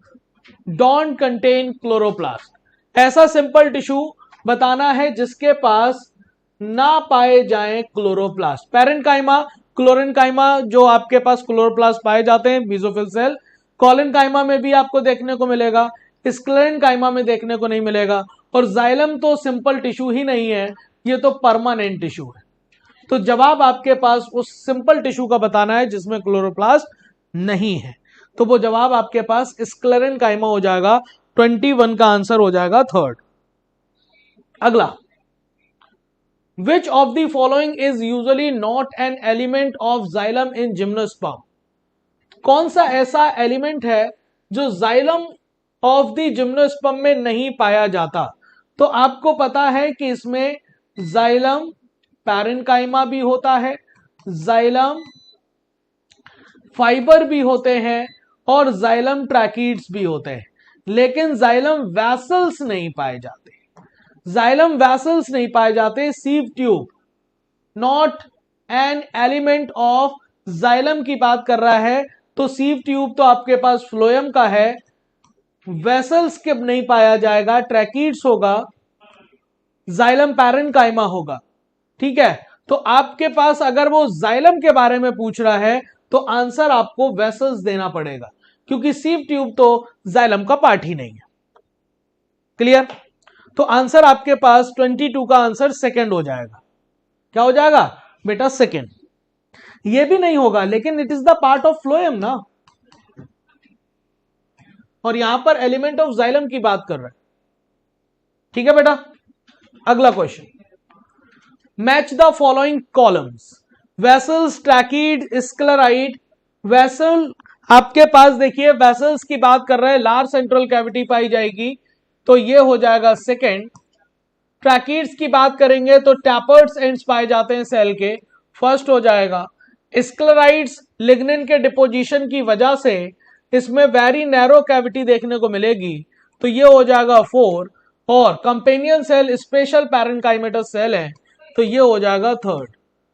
don't contain chloroplast. ऐसा सिंपल टिश्यू बताना है जिसके पास ना पाए जाएं क्लोरोप्लास्ट। पैरेन्काइमा, क्लोरेन्काइमा जो आपके पास क्लोरोप्लास्ट पाए जाते हैं, बेसोफिल सेल। कॉलेनकाइमा में भी आपको देखने को मिलेगा, स्क्लेरेनकाइमा में देखने को नहीं मिलेगा। और जाइलम तो सिंपल टिश्यू ही नहीं है, ये तो परमानेंट टिश्यू है। तो जवाब आपके पास उस सिंपल टिश्यू का बताना है जिसमें क्लोरोप्लास्ट नहीं है, तो वो जवाब आपके पास स्क्लेरेनकाइमा हो जाएगा। 21 का आंसर हो जाएगा थर्ड। अगला, Which of the following is usually not an element of xylem in gymnosperm? कौन सा ऐसा एलिमेंट है जो जाइलम ऑफ द जिम्नोस्पर्म में नहीं पाया जाता? तो आपको पता है कि इसमें जाइलम पैरेन्काइमा भी होता है, जाइलम फाइबर भी होते हैं और जाइलम ट्रैकीड्स भी होते हैं, लेकिन जाइलम वैसल्स नहीं पाए जाते। जाइलम वैसल्स नहीं पाए जाते। Sieve tube not an element of xylem की बात कर रहा है, तो सीव ट्यूब तो आपके पास फ्लोएम का है, वेसल्स के नहीं पाया जाएगा, ट्रैकीड्स होगा, जाइलम पैरेन्काइमा होगा। ठीक है, तो आपके पास अगर वो जाइलम के बारे में पूछ रहा है तो आंसर आपको वेसल्स देना पड़ेगा, क्योंकि सीव ट्यूब तो जाइलम का पार्ट ही नहीं है। क्लियर? तो आंसर आपके पास 22 का आंसर सेकंड हो जाएगा। क्या हो जाएगा बेटा? सेकंड। ये भी नहीं होगा, लेकिन it is the part of phloem ना, और यहां पर एलिमेंट ऑफ जाइलम की बात कर रहा है। ठीक है बेटा, अगला question, match the following columns, vessels, tracheid, sclereid. Vessel आपके पास देखिए, वेसल्स की बात कर रहे हैं, लार्ज सेंट्रल कैविटी पाई जाएगी, तो ये हो जाएगा सेकंड। ट्रैकीड्स की बात करेंगे तो टैपर्ड्स एंड्स पाए जाते हैं सेल के, फर्स्ट हो जाएगा। स्क्लेराइड्स लिग्निन के डिपोजिशन की वजह से इसमें वेरी नैरो कैविटी देखने को मिलेगी, तो ये हो जाएगा 4। और companion cell special parenchymatous cell है, तो ये हो जाएगा थर्ड।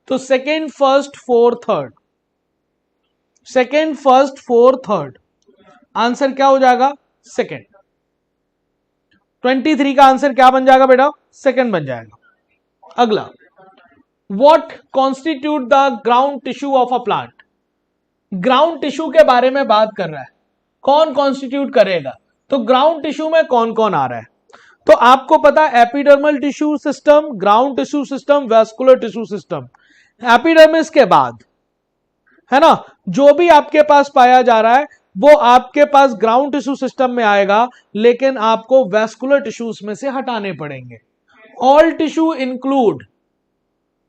तो second, first, fourth, third, second, first, fourth, third, answer क्या हो जाएगा? सेकेंड। 23 का आंसर क्या बन जाएगा बेटा? सेकेंड बन जाएगा। अगला, what constitute the ground tissue of a plant. Ground tissue के बारे में बात कर रहा है, कौन कॉन्स्टिट्यूट करेगा? तो ग्राउंड टिश्यू में कौन कौन आ रहा है? तो आपको पता है epidermal tissue system, ground tissue system, vascular tissue system. Epidermis के बाद है ना, जो भी आपके पास पाया जा रहा है वो आपके पास ग्राउंड टिश्यू सिस्टम में आएगा, लेकिन आपको वैस्कुलर टिश्यूज में से हटाने पड़ेंगे। All tissue include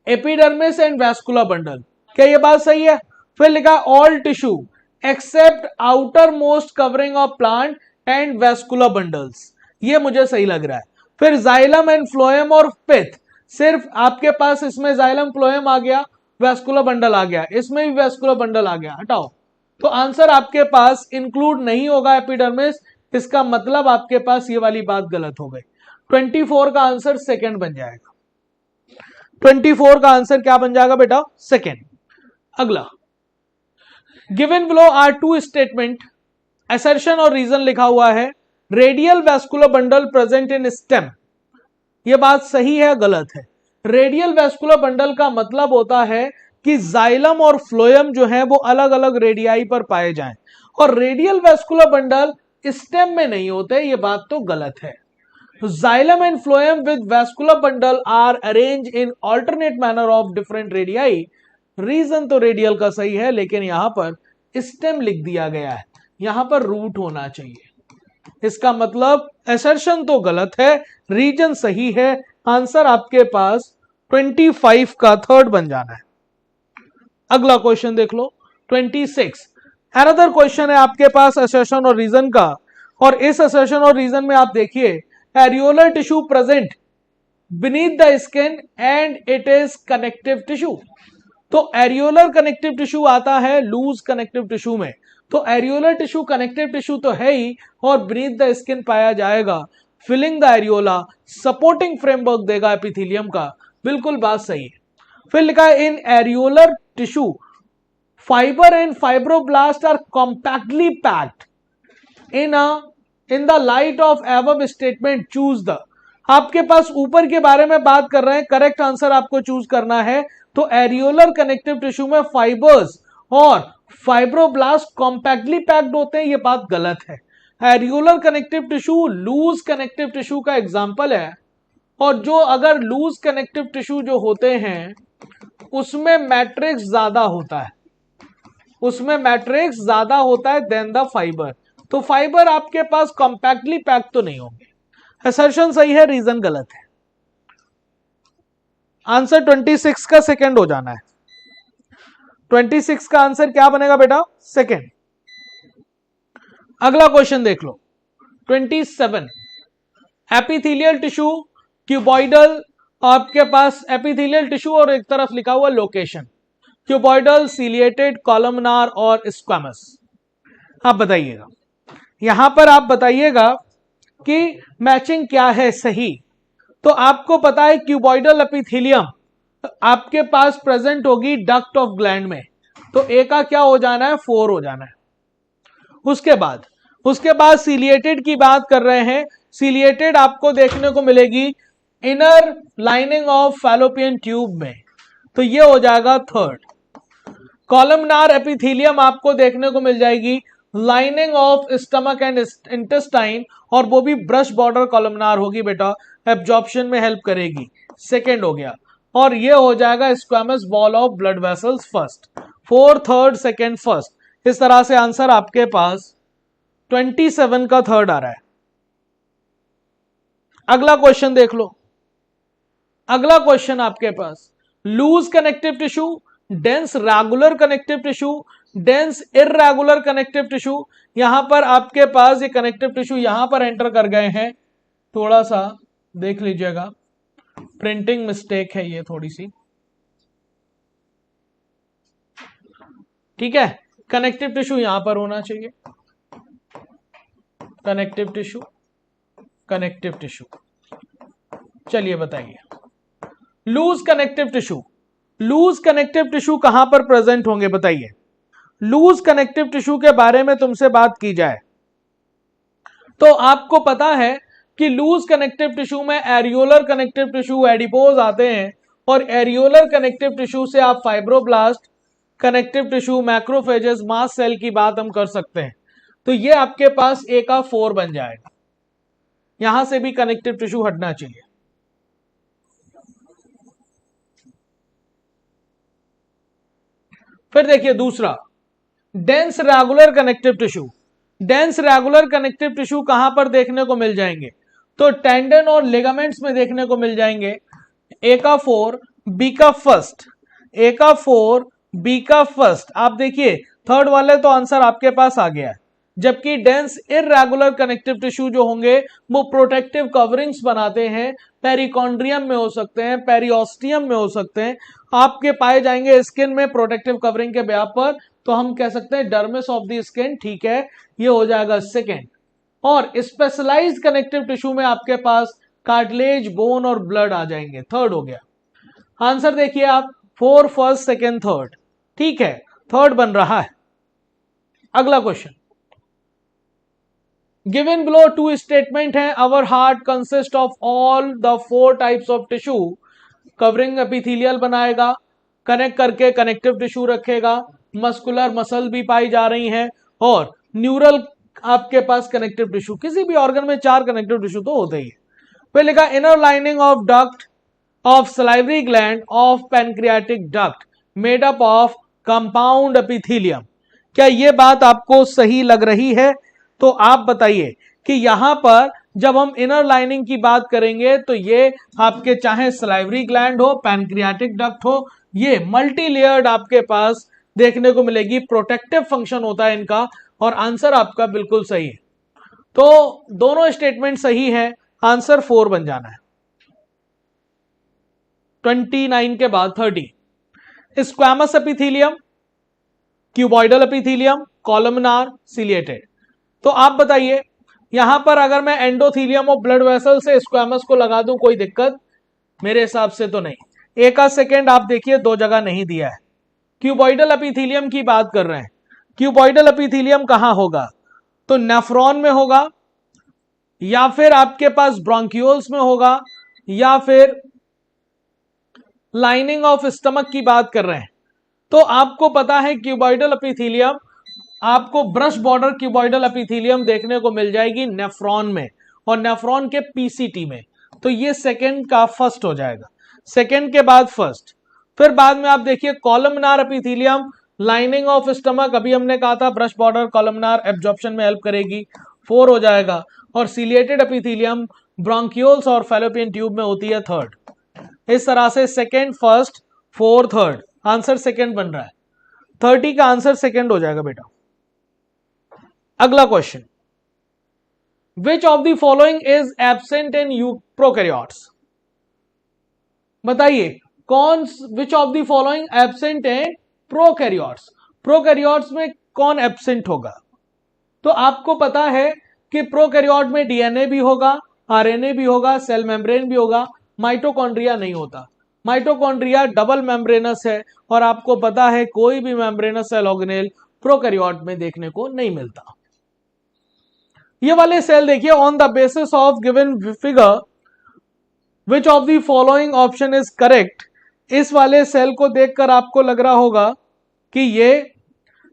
epidermis and vascular bundle. क्या ये बात सही है? फिर लिखा all tissue except outermost covering of plant and vascular bundles, ये मुझे सही लग रहा है। फिर जाइलम एंड फ्लोएम और पिथ, सिर्फ आपके पास इसमें जाइलम फ्लोएम आ गया, वैस्कुलर बंडल आ गया, इसमें भी वैस्कुलर बंडल आ गया, हटाओ। तो आंसर आपके पास इंक्लूड नहीं होगा एपिडर्मिस, इसका मतलब आपके पास ये वाली बात गलत हो गई। 24 का आंसर सेकंड बन जाएगा। 24 का आंसर क्या बन जाएगा बेटा? सेकंड। अगला, given below are two statement, assertion और रीजन लिखा हुआ है। Radial vascular bundle present in stem, यह बात सही है गलत है? रेडियल वैस्कुलर बंडल का मतलब होता है कि जाइलम और फ्लोएम जो है वो अलग अलग रेडियाई पर पाए जाएं, और रेडियल वैस्कुलर बंडल स्टेम में नहीं होते, ये बात तो गलत है। Xylem and phloem with vascular bundle are arrange in alternate manner of different radii. Reason तो रेडियल का सही है, लेकिन यहां पर स्टेम लिख दिया गया है, यहां पर रूट होना चाहिए। इसका मतलब असर्शन तो गलत है, रीजन सही है। आंसर आपके पास 25 का थर्ड बन जाना है। अगला क्वेश्चन देख लो, 26। अनदर क्वेश्चन है आपके पास असर्शन और रीजन का, और इस असर्शन और रीजन में आप देखिए areolar tissue present beneath the skin and it is connective tissue. तो एरियोलर कनेक्टिव टिश्यू आता है लूज कनेक्टिव टिश्यू में, तो एरियोलर टिश्यू कनेक्टिव टिश्यू तो है ही, और बीनीथ द स्किन पाया जाएगा, filling the areola, supporting framework देगा एपिथेलियम का। बिल्कुल बात सही है। फिर लिखा है in areolar tissue fiber and fibroblast are compactly packed in the light of above statement choose the. आपके पास ऊपर के बारे में बात कर रहे हैं, करेक्ट आंसर आपको चूज करना है। तो एरियोलर कनेक्टिव टिश्यू में फाइबर्स और फाइब्रोब्लास्ट कॉम्पैक्टली पैक्ड होते हैं, ये बात गलत है। Areolar connective tissue loose connective tissue का एग्जांपल है, और जो अगर लूज कनेक्टिव टिश्यू जो होते हैं उसमें मैट्रिक्स ज्यादा होता है, उसमें मैट्रिक्स ज्यादा होता है देन द फाइबर। तो फाइबर आपके पास कॉम्पैक्टली पैक्ड तो नहीं होंगे। असर्शन सही है, रीजन गलत है। आंसर 26 का सेकंड हो जाना है। 26 का आंसर क्या बनेगा बेटा? सेकंड। अगला क्वेश्चन देख लो 27। एपिथेलियल टिश्यू, क्यूबॉइडल, आपके पास एपिथेलियल टिश्यू और एक तरफ लिखा हुआ लोकेशन, क्यूबॉइडल, सीलिएटेड, कॉलमनार और स्क्वामस। आप बताइएगा, यहां पर आप बताइएगा कि मैचिंग क्या है सही। तो आपको पता है क्यूबॉइडल एपिथेलियम आपके पास प्रेजेंट होगी डक्ट ऑफ ग्लैंड में, तो ए का क्या हो जाना है, 4 हो जाना है। उसके बाद सीलिएटेड की बात कर रहे हैं, सीलिएटेड आपको देखने को मिलेगी inner lining of fallopian tube में, तो ये हो जाएगा 3rd। कॉलमनार एपिथेलियम आपको देखने को मिल जाएगी lining of stomach and intestine, और वो भी ब्रश बॉर्डर कॉलमनार होगी बेटा, एब्जॉर्प्शन में हेल्प करेगी, 2nd हो गया। और ये हो जाएगा squamous ball of blood vessels 1st, 4th, 3rd, 2nd, 1st। इस तरह से आंसर आपके पास 27 का 3rd आ रहा है। अगला क्वेश्चन देख लो। अगला क्वेश्चन आपके पास loose connective tissue, dense regular connective tissue, dense irregular connective tissue. यहां पर आपके पास ये कनेक्टिव टिश्यू यहां पर एंटर कर गए हैं, थोड़ा सा देख लीजिएगा, प्रिंटिंग मिस्टेक है ये थोड़ी सी, ठीक है। कनेक्टिव टिश्यू यहां पर होना चाहिए, कनेक्टिव टिश्यू, कनेक्टिव टिश्यू। चलिए बताइए, loose connective tissue, loose connective tissue कहां पर प्रेजेंट होंगे बताइए। लूज कनेक्टिव टिश्यू के बारे में तुमसे बात की जाए तो आपको पता है कि लूज कनेक्टिव टिश्यू में एरियोलर कनेक्टिव टिश्यू, एडिपोज आते हैं, और एरियोलर कनेक्टिव टिश्यू से आप fibroblast connective tissue, macrophages, mast cell की बात हम कर सकते हैं। तो ये आपके पास ए का 4 बन जाएगा, यहां से भी कनेक्टिव टिश्यू हटना चाहिए। फिर देखिए दूसरा, dense regular connective tissue. Dense regular connective tissue कहां पर देखने को मिल जाएंगे, तो टेंडन और लिगामेंट्स में देखने को मिल जाएंगे। ए का 4, बी का 1st, ए का 4, बी का 1st। आप देखिए 3rd वाले तो आंसर आपके पास आ गया है, जबकि डेंस इररेगुलर कनेक्टिव टिश्यू जो होंगे वो प्रोटेक्टिव कवरिंग्स बनाते हैं, पेरिकॉन्ड्रियम में हो सकते हैं, पेरियोस्टियम में हो सकते हैं, आपके पाए जाएंगे स्किन में प्रोटेक्टिव कवरिंग के ब्याह पर, तो हम कह सकते हैं डर्मिस ऑफ द स्किन, ठीक है, ये हो जाएगा 2nd। और स्पेशलाइज्ड कनेक्टिव टिश्यू में आपके पास कार्टिलेज, बोन और ब्लड आ जाएंगे, 3rd हो गया। आंसर देखिए आप, 4, 1st, 2nd, 3rd, ठीक है, 3rd बन रहा है। अगला क्वेश्चन, गिवन बिलो 2 स्टेटमेंट है, our heart consist of all the 4 types of tissue, covering epithelial बनाएगा, कनेक्ट करके कनेक्टिव टिश्यू रखेगा, मस्कुलर मसल भी पाई जा रही हैं, और न्यूरल आपके पास कनेक्टिव टिश्यू। किसी भी ऑर्गन में 4 कनेक्टिव टिश्यू तो होते ही है। फिर लिखा inner lining of duct of salivary gland of pancreatic duct made up of compound epithelium. क्या यह बात आपको सही लग रही है? तो आप बताइए कि यहां पर जब हम इनर लाइनिंग की बात करेंगे तो ये आपके चाहे सलाइवरी ग्लैंड हो, पैनक्रियाटिक डक्ट हो, ये मल्टी लेयर्ड आपके पास देखने को मिलेगी, प्रोटेक्टिव फंक्शन होता है इनका, और आंसर आपका बिल्कुल सही है। तो दोनों स्टेटमेंट सही है, आंसर 4 बन जाना है। 29 के बाद 30, squamous epithelium, cuboidal epithelium, columnar, ciliated. तो आप बताइए यहां पर अगर मैं एंडोथेलियम और ब्लड वेसल से स्क्वैमस को लगा दूं, कोई दिक्कत? मेरे हिसाब से तो नहीं। ए का 2nd आप देखिए 2 जगह नहीं दिया है। क्यूबॉइडल एपिथेलियम की बात कर रहे हैं, क्यूबॉइडल एपिथेलियम कहां होगा? तो नेफ्रॉन में होगा, या फिर आपके पास ब्रोंकियोल्स में होगा, या फिर लाइनिंग ऑफ स्टमक की बात कर रहे हैं। तो आपको पता है क्यूबॉइडल एपिथेलियम, आपको ब्रश बॉर्डर क्यूबॉइडल एपिथेलियम देखने को मिल जाएगी नेफ्रॉन में, और नेफ्रॉन के पीसीटी में। तो ये 2nd का 1st हो जाएगा, 2nd के बाद 1st। फिर बाद में आप देखिए columnar epithelium, lining of stomach, अभी हमने कहा था ब्रश बॉर्डर कॉलमनार एब्जॉर्प्शन में हेल्प करेगी, 4 हो जाएगा। और सीलिएटेड एपिथेलियम ब्रोंकियोल्स और फैलोपियन ट्यूब में होती है, 3rd। इस तरह से 2nd, 1st, 4, 3rd, answer 2nd बन रहा है। 30 का आंसर 2nd हो जाएगा बेटा। अगला question, which of the following is absent in you prokaryotes, बताइए कौन, विच of the following absent in prokaryotes, prokaryotes में कौन एब्सेंट होगा? तो आपको पता है कि प्रोकैरियोट में डीएनए भी होगा, आरएनए भी होगा, सेल मेम्ब्रेन भी होगा, माइटोकॉन्ड्रिया नहीं होता। माइटोकॉन्ड्रिया डबल मेम्ब्रेनस है और आपको पता है कोई भी मेम्ब्रेनस सेल ऑर्गेनेल प्रोकैरियोट में देखने को नहीं मिलता। ये वाले सेल देखिए, on the basis of given figure which of the following option is correct, इस वाले सेल को देखकर आपको लग रहा होगा कि ये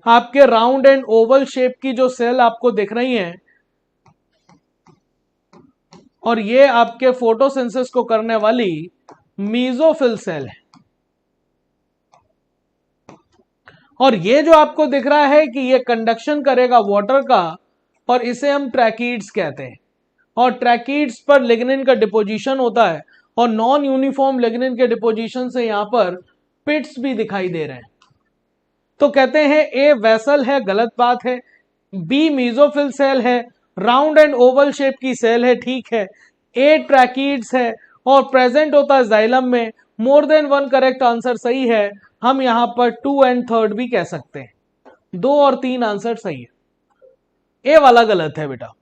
आपके राउंड एंड ओवल शेप की जो सेल आपको दिख रही हैं और ये आपके फोटोसिंथेसिस को करने वाली मीजोफिल सेल है। और ये जो आपको दिख रहा है कि ये कंडक्शन करेगा वाटर का, और इसे हम ट्रैकीड्स कहते हैं। और ट्रैकीड्स पर लिग्निन का डिपोजिशन होता है और नॉन यूनिफॉर्म लिग्निन के डिपोजिशन से यहां पर पिट्स भी दिखाई दे रहे हैं। तो कहते हैं ए वेसल है, गलत बात है। बी मीजोफिल सेल है, राउंड एंड ओवल शेप की सेल है, ठीक है। ए ट्रैकीड्स है और प्रेजेंट होता है जाइलम में। More than one correct answer सही है। हम यहां पर 2 एंड 3 भी कह सकते हैं, 2 और 3 आंसर सही है। ए वाला गलत है बेटा,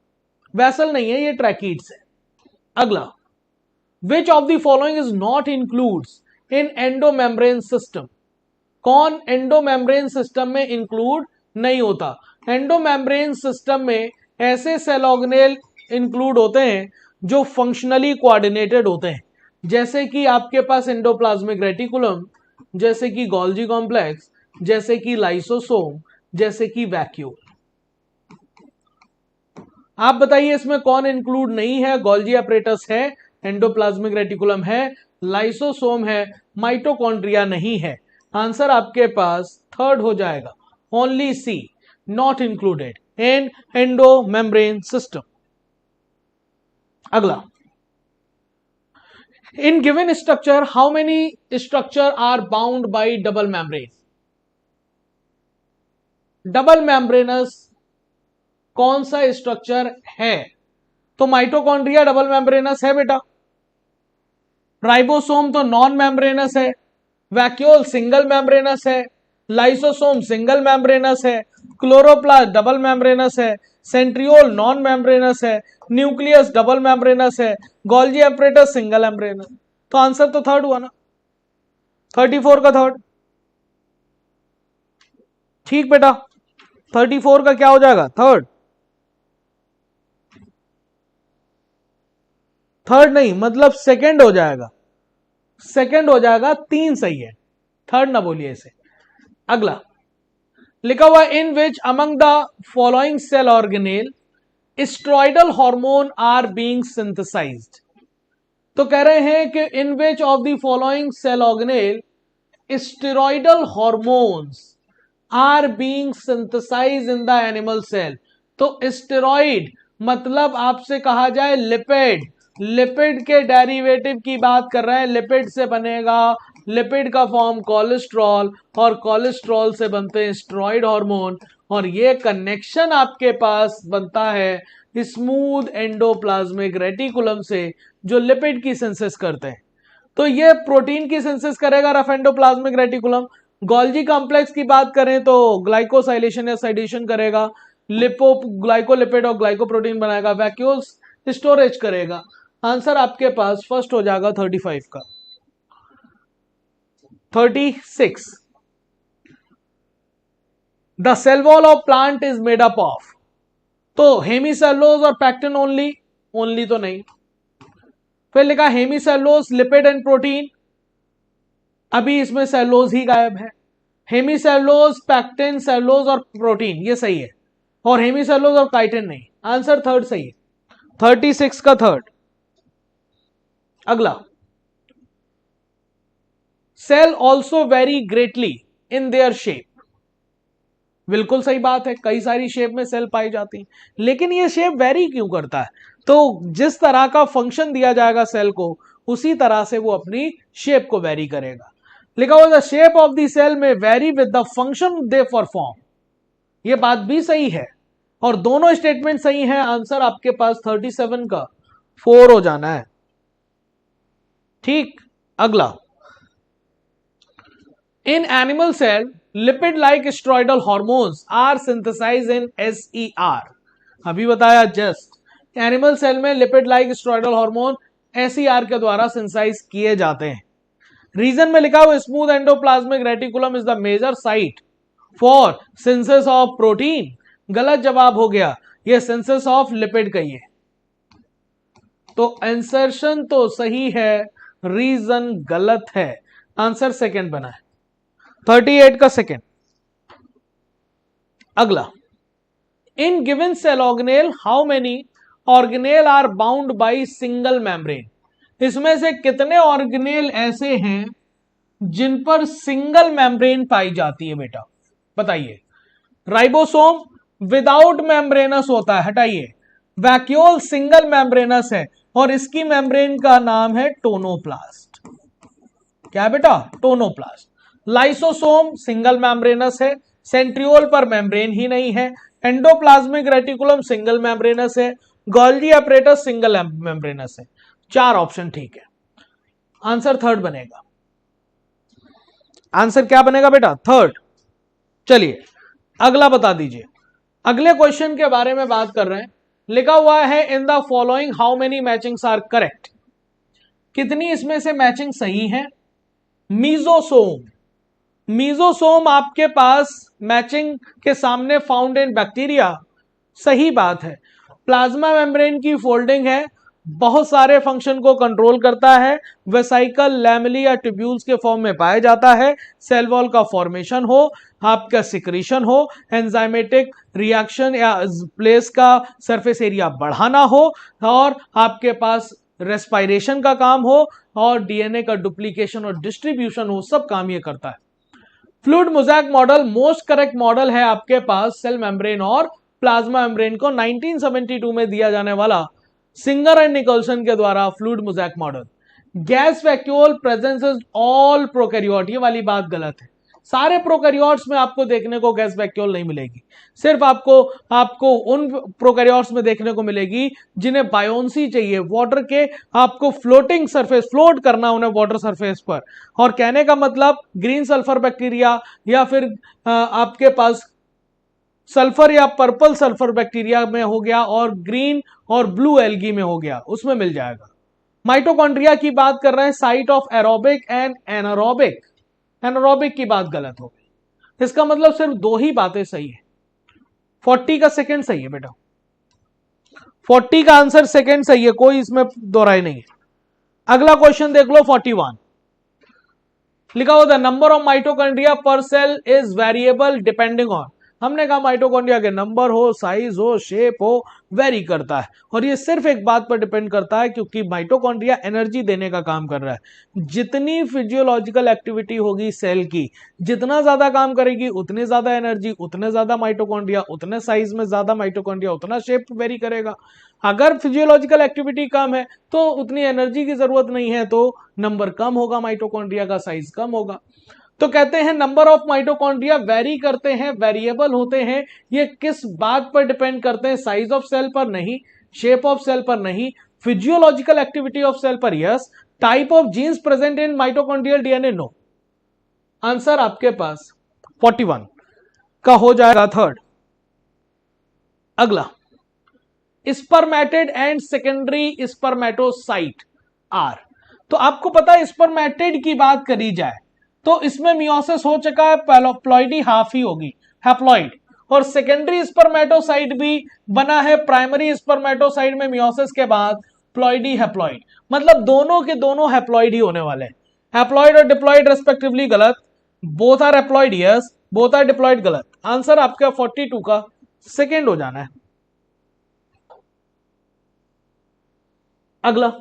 वेसल नहीं है, ये ट्रैकीड्स है। अगला, which of the following is not includes in endomembrane system, कौन एंडोमेम्ब्रेन सिस्टम में इंक्लूड नहीं होता? एंडोमेम्ब्रेन सिस्टम में ऐसे सेल ऑर्गेनेल इंक्लूड होते हैं जो फंक्शनली कोऑर्डिनेटेड होते हैं, जैसे कि आपके पास एंडोप्लाज्मिक रेटिकुलम, जैसे कि गोल्जी कॉम्प्लेक्स, जैसे कि लाइसोसोम, जैसे कि वैक्यूल। आप बताइए इसमें कौन इंक्लूड नहीं है? गोल्जी अपरेटस है, एंडोप्लाज्मिक रेटिकुलम है, लाइसोसोम है, माइटोकॉन्ड्रिया नहीं है। आंसर आपके पास 3rd हो जाएगा, only C, not included in endomembrane system. अगला, in given structure how many structure are bound by double membrane? Double membranes कौन सा स्ट्रक्चर है? तो माइटोकॉन्ड्रिया डबल मेम्ब्रेनस है बेटा, राइबोसोम तो नॉन मेम्ब्रेनस है, वैक्यूल सिंगल मेम्ब्रेनस है, लाइसोसोम सिंगल मेम्ब्रेनस है, क्लोरोप्लास्ट डबल मेम्ब्रेनस है, सेंट्रियोल नॉन मेम्ब्रेनस है, न्यूक्लियस डबल मेम्ब्रेनस है, गोल्जी अपरेटस सिंगल मेम्ब्रेनस। तो आंसर तो 3rd हुआ ना, 34 का 3rd। ठीक बेटा, 34 का क्या हो जाएगा? 3rd। 3rd नहीं, मतलब 2nd हो जाएगा, 2nd हो जाएगा, 3 सही है, 3rd ना बोलिए इसे। अगला लिखा हुआ, in which among the following cell organelle steroidal hormone are being synthesized. तो कह रहे हैं कि in which of the following cell organelle steroidal hormones are being synthesized in the animal cell. तो स्टेरॉइड मतलब आपसे कहा जाए लिपिड, लिपिड के डेरिवेटिव की बात कर रहे हैं। लिपिड से बनेगा, लिपिड का फॉर्म कोलेस्ट्रॉल, और कोलेस्ट्रॉल से बनते हैं स्टेरॉइड हार्मोन, और ये कनेक्शन आपके पास बनता है स्मूथ एंडोप्लाज्मिक रेटिकुलम से, जो लिपिड की सिंथेसिस करते हैं। तो ये प्रोटीन की सिंथेसिस करेगा rough endoplasmic reticulum. Golgi complex की बात करें तो ग्लाइकोसाइलेशन या साइडेशन करेगा, लिपो ग्लाइकोलिपिड और ग्लाइकोप्रोटीन बनाएगा, वैक्यूल्स स्टोरेज करेगा। आंसर आपके पास फर्स्ट हो जाएगा 35 का। 36, the cell wall of plant is made up of. तो हेमीसेलुलोज और पैक्टिन ओनली, ओनली तो नहीं। फिर लिखा हेमीसेलुलोज, लिपिड एंड प्रोटीन, अभी इसमें सेलुलोज ही गायब है। हेमीसेलुलोज, पैक्टिन, सेलुलोज और प्रोटीन ये सही है, और हेमीसेलुलोज और काइटिन नहीं। आंसर 3rd सही है, 36 का 3rd। अगला, cell also vary greatly in their shape. बिल्कुल सही बात है, कई सारी शेप में सेल पाई जाती हैं, लेकिन ये शेप वेरी क्यों करता है? तो जिस तरह का फंक्शन दिया जाएगा सेल को, उसी तरह से वो अपनी शेप को वेरी करेगा। लिखा हुआ the shape of the cell में vary with the function they perform. ये बात भी सही है, और दोनों स्टेटमेंट सही हैं। आंसर आपके पास 37 का 4 हो जाना है। ठीक, अगला, in animal cell lipid like steroidal hormones are synthesised in SER। अभी बताया जस्ट, एनिमल सेल में lipid like steroidal hormone SER के द्वारा सिंथेसाइज किए जाते हैं। रीजन में लिखा हुआ smooth endoplasmic reticulum is the major site for synthesis of protein. गलत जवाब हो गया, ये सिंथेसिस ऑफ लिपिड का ही है। तो इंसर्शन तो सही है, रीजन गलत है। आंसर सेकंड बना है, 38 का सेकंड। अगला, in given cell organelle how many organelle are bound by single membrane. इसमें से कितने ऑर्गेनेल ऐसे हैं जिन पर सिंगल मेम्ब्रेन पाई जाती है बेटा, बताइए। राइबोसोम विदाउट मेम्ब्रेनस होता है, हटाइए। वैक्यूल सिंगल मेम्ब्रेनस है और इसकी मेम्ब्रेन का नाम है टोनोप्लास्ट। क्या है बेटा? टोनोप्लास्ट। लाइसोसोम सिंगल मेम्ब्रेनस है, सेंट्रियोल पर मेम्ब्रेन ही नहीं है। एंडोप्लाज्मिक रेटिकुलम सिंगल मेम्ब्रेनस है, गोल्गी अपरेटस सिंगल मेम्ब्रेनस है। 4 ऑप्शन ठीक है, आंसर थर्ड बनेगा। आंसर क्या बनेगा बेटा? थर्ड। चलिए अगला बता दीजिए। अगले क्वेश्चन के बारे में बात कर रहे हैं। लिखा हुआ है in the following how many matchings are correct. कितनी इसमें से मैचिंग सही है? मीजोसोम, मीजोसोम आपके पास मैचिंग के सामने फाउंड इन बैक्टीरिया, सही बात है। प्लाज्मा मेम्ब्रेन की फोल्डिंग है, बहुत सारे फंक्शन को कंट्रोल करता है, वेसाइकल, लैमेली या ट्यूब्यूल्स के फॉर्म में पाया जाता है, सेल वॉल का फॉर्मेशन हो, आपका सिक्रीशन हो, एंजाइमेटिक रिएक्शन या प्लेस का सरफेस एरिया बढ़ाना हो, और आपके पास रेस्पिरेशन का काम हो, और डीएनए का डुप्लीकेशन और डिस्ट्रीब्यूशन हो, सब काम ये करता है। Fluid mosaic model most correct model है आपके पास सेल मेम्ब्रेन और प्लाज्मा मेम्ब्रेन को 1972 में दिया जाने वाला सिंगर एंड निकोलसन के द्वारा fluid mosaic model. Gas vacuole presences all prokaryote, ये वाली बात गलत है। सारे प्रोकैरियोट्स में आपको देखने को गैस वैक्यूल नहीं मिलेगी, सिर्फ आपको उन प्रोकैरियोट्स में देखने को मिलेगी जिन्हें बायोन्सी चाहिए, वाटर के, आपको फ्लोटिंग सरफेस, फ्लोट करना उन्हें वाटर सरफेस पर। और कहने का मतलब ग्रीन सल्फर बैक्टीरिया या फिर आपके पास सल्फर या पर्पल सल्फर बैक्टीरिया में हो गया, और ग्रीन और ब्लू एल्गी में हो गया, उसमें मिल जाएगा। माइटोकॉन्ड्रिया की बात कर रहे हैं, site of aerobic and anaerobic. Anaerobic की बात गलत हो गई, इसका मतलब सिर्फ 2 ही बातें सही है। 40 का सेकंड सही है बेटा, 40 का आंसर सेकंड सही है, कोई इसमें दोहराई नहीं है। अगला क्वेश्चन देख लो, 41 लिखा हुआ the number of mitochondria per cell is variable depending on. हमने कहा माइटोकॉन्ड्रिया के नंबर हो, साइज हो, शेप हो, वेरी करता है, और ये सिर्फ एक बात पर डिपेंड करता है क्योंकि माइटोकॉन्ड्रिया एनर्जी देने का काम कर रहा है। जितनी फिजियोलॉजिकल एक्टिविटी होगी सेल की, जितना ज्यादा काम करेगी उतनी ज्यादा एनर्जी, उतने ज्यादा माइटोकॉन्ड्रिया, उतने साइज में ज्यादा माइटोकॉन्ड्रिया, उतना शेप वेरी करेगा। अगर फिजियोलॉजिकल एक्टिविटी कम है तो उतनी एनर्जी की जरूरत नहीं है, तो नंबर कम होगा, माइटोकॉन्ड्रिया का साइज कम होगा। तो कहते हैं नंबर ऑफ माइटोकॉन्ड्रिया वेरी करते हैं, वेरिएबल होते हैं। ये किस बात पर डिपेंड करते हैं? साइज ऑफ सेल पर नहीं, शेप ऑफ सेल पर नहीं, फिजियोलॉजिकल एक्टिविटी ऑफ सेल पर yes, type of genes present in mitochondrial DNA no. Answer आपके पास 41 का हो जाएगा थर्ड। अगला, spermatid and secondary spermatocyte are. तो आपको पता है स्पर्मेटिड की बात करी जाए तो इसमें मियोसिस हो चुका है, प्लॉइडी हाफ ही होगी, हैप्लॉइड, और सेकेंडरी स्पर्मेटोसाइट भी बना है प्राइमरी स्पर्मेटोसाइट में मियोसिस के बाद प्लॉइडी हैप्लॉइड, मतलब दोनों के दोनों हैप्लॉइड ही होने वाले हैं। हैप्लॉइड और डिप्लॉइड रेस्पेक्टिवली गलत, both are haploid yes, both are diploid गलत। आंसर आपका 42 का सेकेंड हो जाना है। अगला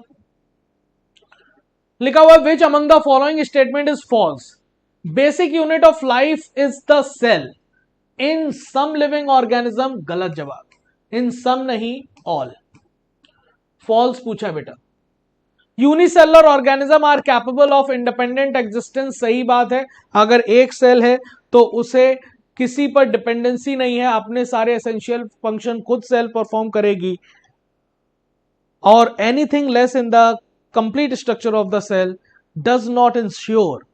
लिखा हुआ which among the following statement is false. Basic unit of life is the cell in some living organism, गलत जवाब, इन सम नहीं, ऑल। फॉल्स पूछा बेटा। Unicellular organism are capable of independent existence, सही बात है। अगर एक सेल है तो उसे किसी पर डिपेंडेंसी नहीं है, अपने सारे एसेंशियल फंक्शन खुद सेल परफॉर्म करेगी, और anything less in the complete structure of the cell does not ensure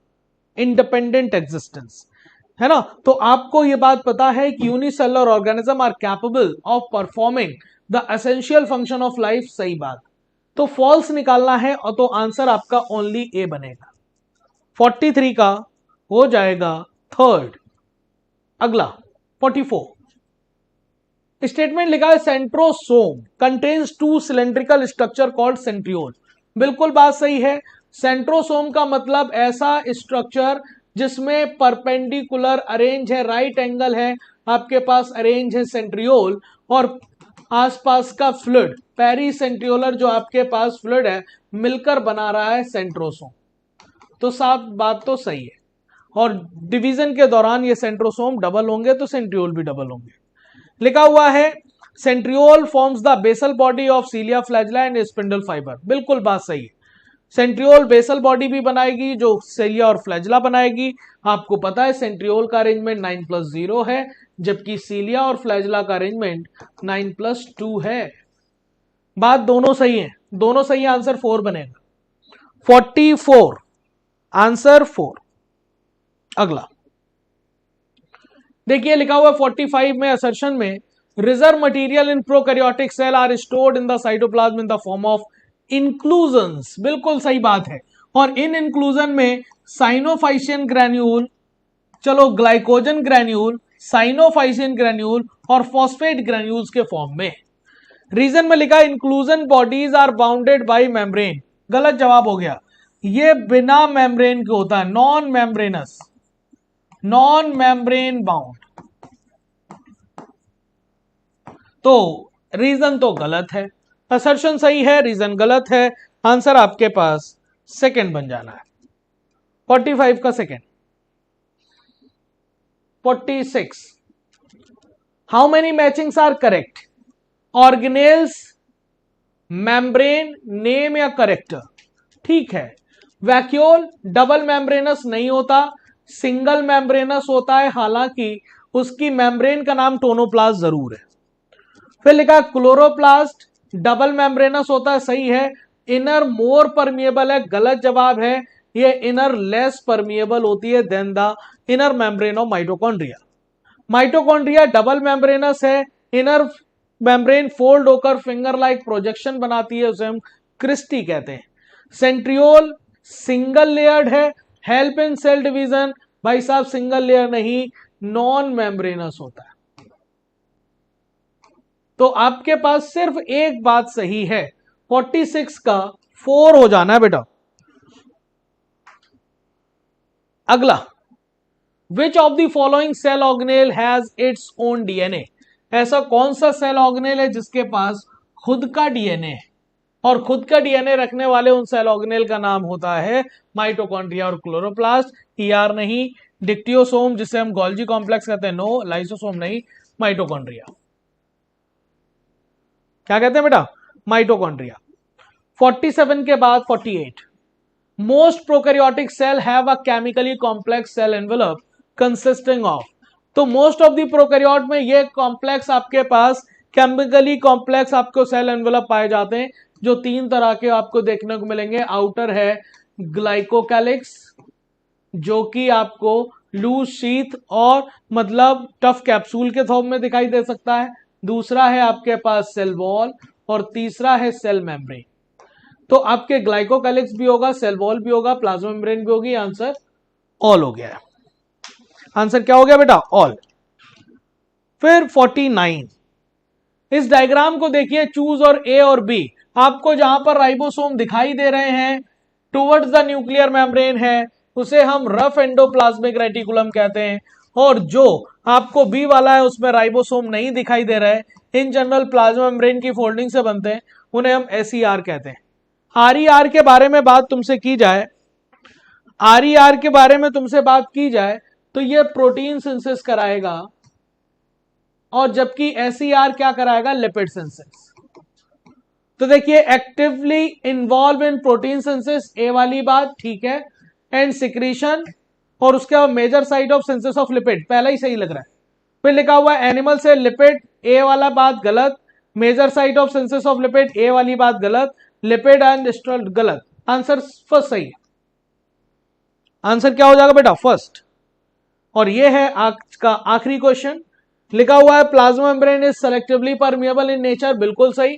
independent existence, है ना। तो आपको यह बात पता है कि unicellular organism are capable of performing the essential function of life, सही बात। तो फॉल्स निकालना है, और तो आंसर आपका ओनली ए बनेगा। 43 का हो जाएगा थर्ड। अगला 44 स्टेटमेंट लिखा है centrosome contains two cylindrical structure called centriole. बिल्कुल बात सही है। सेंट्रोसोम का मतलब ऐसा स्ट्रक्चर जिसमें परपेंडिकुलर अरेंज है, राइट एंगल है, आपके पास अरेंज है सेंट्रियोल, और आसपास का फ्लूइड पेरीसेंट्रियोलर जो आपके पास फ्लूइड है मिलकर बना रहा है सेंट्रोसोम। तो साफ बात तो सही है, और डिवीजन के दौरान ये सेंट्रोसोम डबल होंगे तो सेंट्रियोल भी डबल होंगे। लिखा हुआ है centriole forms the basal body of cilia flagella and spindle fibre. बिल्कुल बात सही है। सेंट्रियोल बेसल बॉडी भी बनाएगी जो सीलिया और फ्लैजिला बनाएगी। आपको पता है सेंट्रियोल का अरेंजमेंट 9+0 है, जबकि सीलिया और फ्लैजिला का अरेंजमेंट 9+2 है। बात दोनों सही है, दोनों सही है, आंसर 4 बनेगा। 44 आंसर 4। अगला देखिए लिखा हुआ 45 में असर्शन में reserve material in prokaryotic cell are stored in the cytoplasm in the form of inclusions. बिल्कुल सही बात है। और इन इंक्लूजन में साइनोफाइसियन ग्रैन्यूल, चलो ग्लाइकोजन ग्रैन्यूल, साइनोफाइसियन ग्रैन्यूल और फॉस्फेट ग्रैन्यूल्स के फॉर्म में। रीजन में लिखा inclusion bodies are bounded by membrane. गलत जवाब हो गया, ये बिना मेम्ब्रेन के होता है, non membranes, non membrane bound. तो रीजन तो गलत है, असर्शन सही है, रीजन गलत है। आंसर आपके पास सेकंड बन जाना है। 45 का second. 46 how many matchings are correct? Organelles, membrane, name या करेक्टर? ठीक है। वैक्यूल डबल मेम्ब्रेनस नहीं होता, सिंगल मेम्ब्रेनस होता है, हालांकि उसकी मेम्ब्रेन का नाम टोनोप्लास्ट जरूर है। फिर लिखा क्लोरोप्लास्ट डबल मेम्ब्रेनस होता है, सही है। इनर मोर परमिएबल है, गलत जवाब है। ये इनर लेस परमिएबल होती है than the inner membrane of mitochondria. Mitochondria double membranous है, इनर मेम्ब्रेन फोल्ड होकर फिंगर लाइक प्रोजेक्शन बनाती है, उसे हम क्रिस्टी कहते हैं। सेंट्रियोल सिंगल लेयर्ड है, हेल्प इन सेल डिवीजन, भाई साहब सिंगल लेयर नहीं, नॉन मेम्ब्रेनस होता है। तो आपके पास सिर्फ एक बात सही है, 46 का 4 हो जाना है बेटा। अगला which of the following cell organelle has its own DNA? ऐसा कौन सा सेल ऑर्गेनेल है जिसके पास खुद का डीएनए है? और खुद का डीएनए रखने वाले उन सेल ऑर्गेनेल का नाम होता है माइटोकॉन्ड्रिया और क्लोरोप्लास्ट। ईआर नहीं, डिक्टियोसोम जिसे हम गोल्जी कॉम्प्लेक्स कहते हैं, नो, लाइसोसोम नहीं, माइटोकॉन्ड्रिया। क्या कहते हैं बेटा? माइटोकॉन्ड्रिया। 47 के बाद 48 most prokaryotic cell have a chemically complex cell envelope consisting of. तो मोस्ट ऑफ द प्रोकैरियोट में ये कॉम्प्लेक्स आपके पास केमिकली कॉम्प्लेक्स आपको सेल एनवेलप पाए जाते हैं, जो 3 तरह के आपको देखने को मिलेंगे। आउटर है ग्लाइकोकैलिक्स जो कि आपको लूज शीथ और मतलब टफ कैप्सूल के फॉर्म में दिखाई दे सकता है। दूसरा है आपके पास सेल वॉल, और तीसरा है सेल मेम्ब्रेन। तो आपके ग्लाइकोकैलिक्स भी होगा, सेल वॉल भी होगा, प्लाज्मा मेम्ब्रेन भी होगी। आंसर ऑल हो गया है। आंसर क्या हो गया बेटा? ऑल। फिर 49 इस डायग्राम को देखिए, चूज और ए और बी। आपको जहां पर राइबोसोम दिखाई दे रहे हैं टुवर्ड्स द न्यूक्लियर मेम्ब्रेन है, उसे हम रफ एंडोप्लाज्मिक रेटिकुलम कहते हैं। और जो आपको बी वाला है उसमें राइबोसोम नहीं दिखाई दे रहा है, इन जनरल प्लाज्मा मेम्ब्रेन की फोल्डिंग से बनते हैं, उन्हें हम एसईआर कहते हैं। आरईआर के बारे में बात तुमसे की जाए, आरईआर के बारे में तुमसे बात की जाए तो ये प्रोटीन सिंथेसिस कराएगा, और जबकि एसईआर क्या कराएगा? Lipid synthesis. तो देखिए actively involve in protein synthesis, A वाली बात ठीक है, एंड सिक्रीशन, और उसके बाद major site of synthesis of lipid, पहला ही सही लग रहा है। फिर लिखा हुआ है एनिमल से लिपिड, ए वाला बात गलत। Major site of synthesis of lipid, A वाली बात गलत। लिपिड एंड स्ट्रल गलत। आंसर फर्स्ट सही है। आंसर क्या हो जाएगा बेटा? फर्स्ट। और ये है आज का आखिरी क्वेश्चन। लिखा हुआ है plasma membrane is selectively permeable in nature, बिल्कुल सही।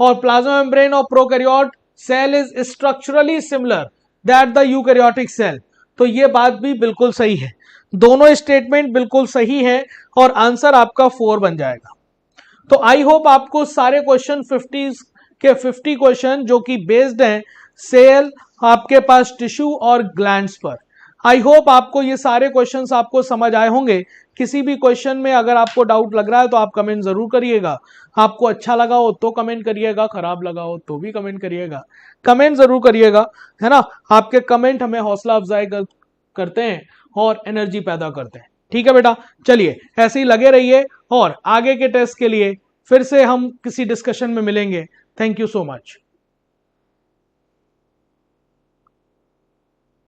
और plasma membrane of prokaryote cell is structurally similar that the eukaryotic cell, तो ये बात भी बिल्कुल सही है। दोनों स्टेटमेंट बिल्कुल सही है और आंसर आपका 4 बन जाएगा। तो आई होप आपको सारे क्वेश्चन 50 के 50 क्वेश्चन जो कि बेस्ड हैं सेल, आपके पास टिश्यू और ग्लैंड्स पर, आई होप आपको ये सारे क्वेश्चंस आपको समझ आए होंगे। किसी भी क्वेश्चन में अगर आपको डाउट लग रहा है तो आप कमेंट जरूर करिएगा। आपको अच्छा लगा हो तो कमेंट करिएगा, खराब लगा हो तो भी कमेंट करिएगा। कमेंट जरूर करिएगा, है ना। आपके कमेंट हमें हौसला अफजाई करते हैं और एनर्जी पैदा करते हैं। ठीक है बेटा, चलिए ऐसे ही लगे रहिए और आगे के टेस्ट के लिए फिर से हम किसी डिस्कशन में मिलेंगे। Thank you so much.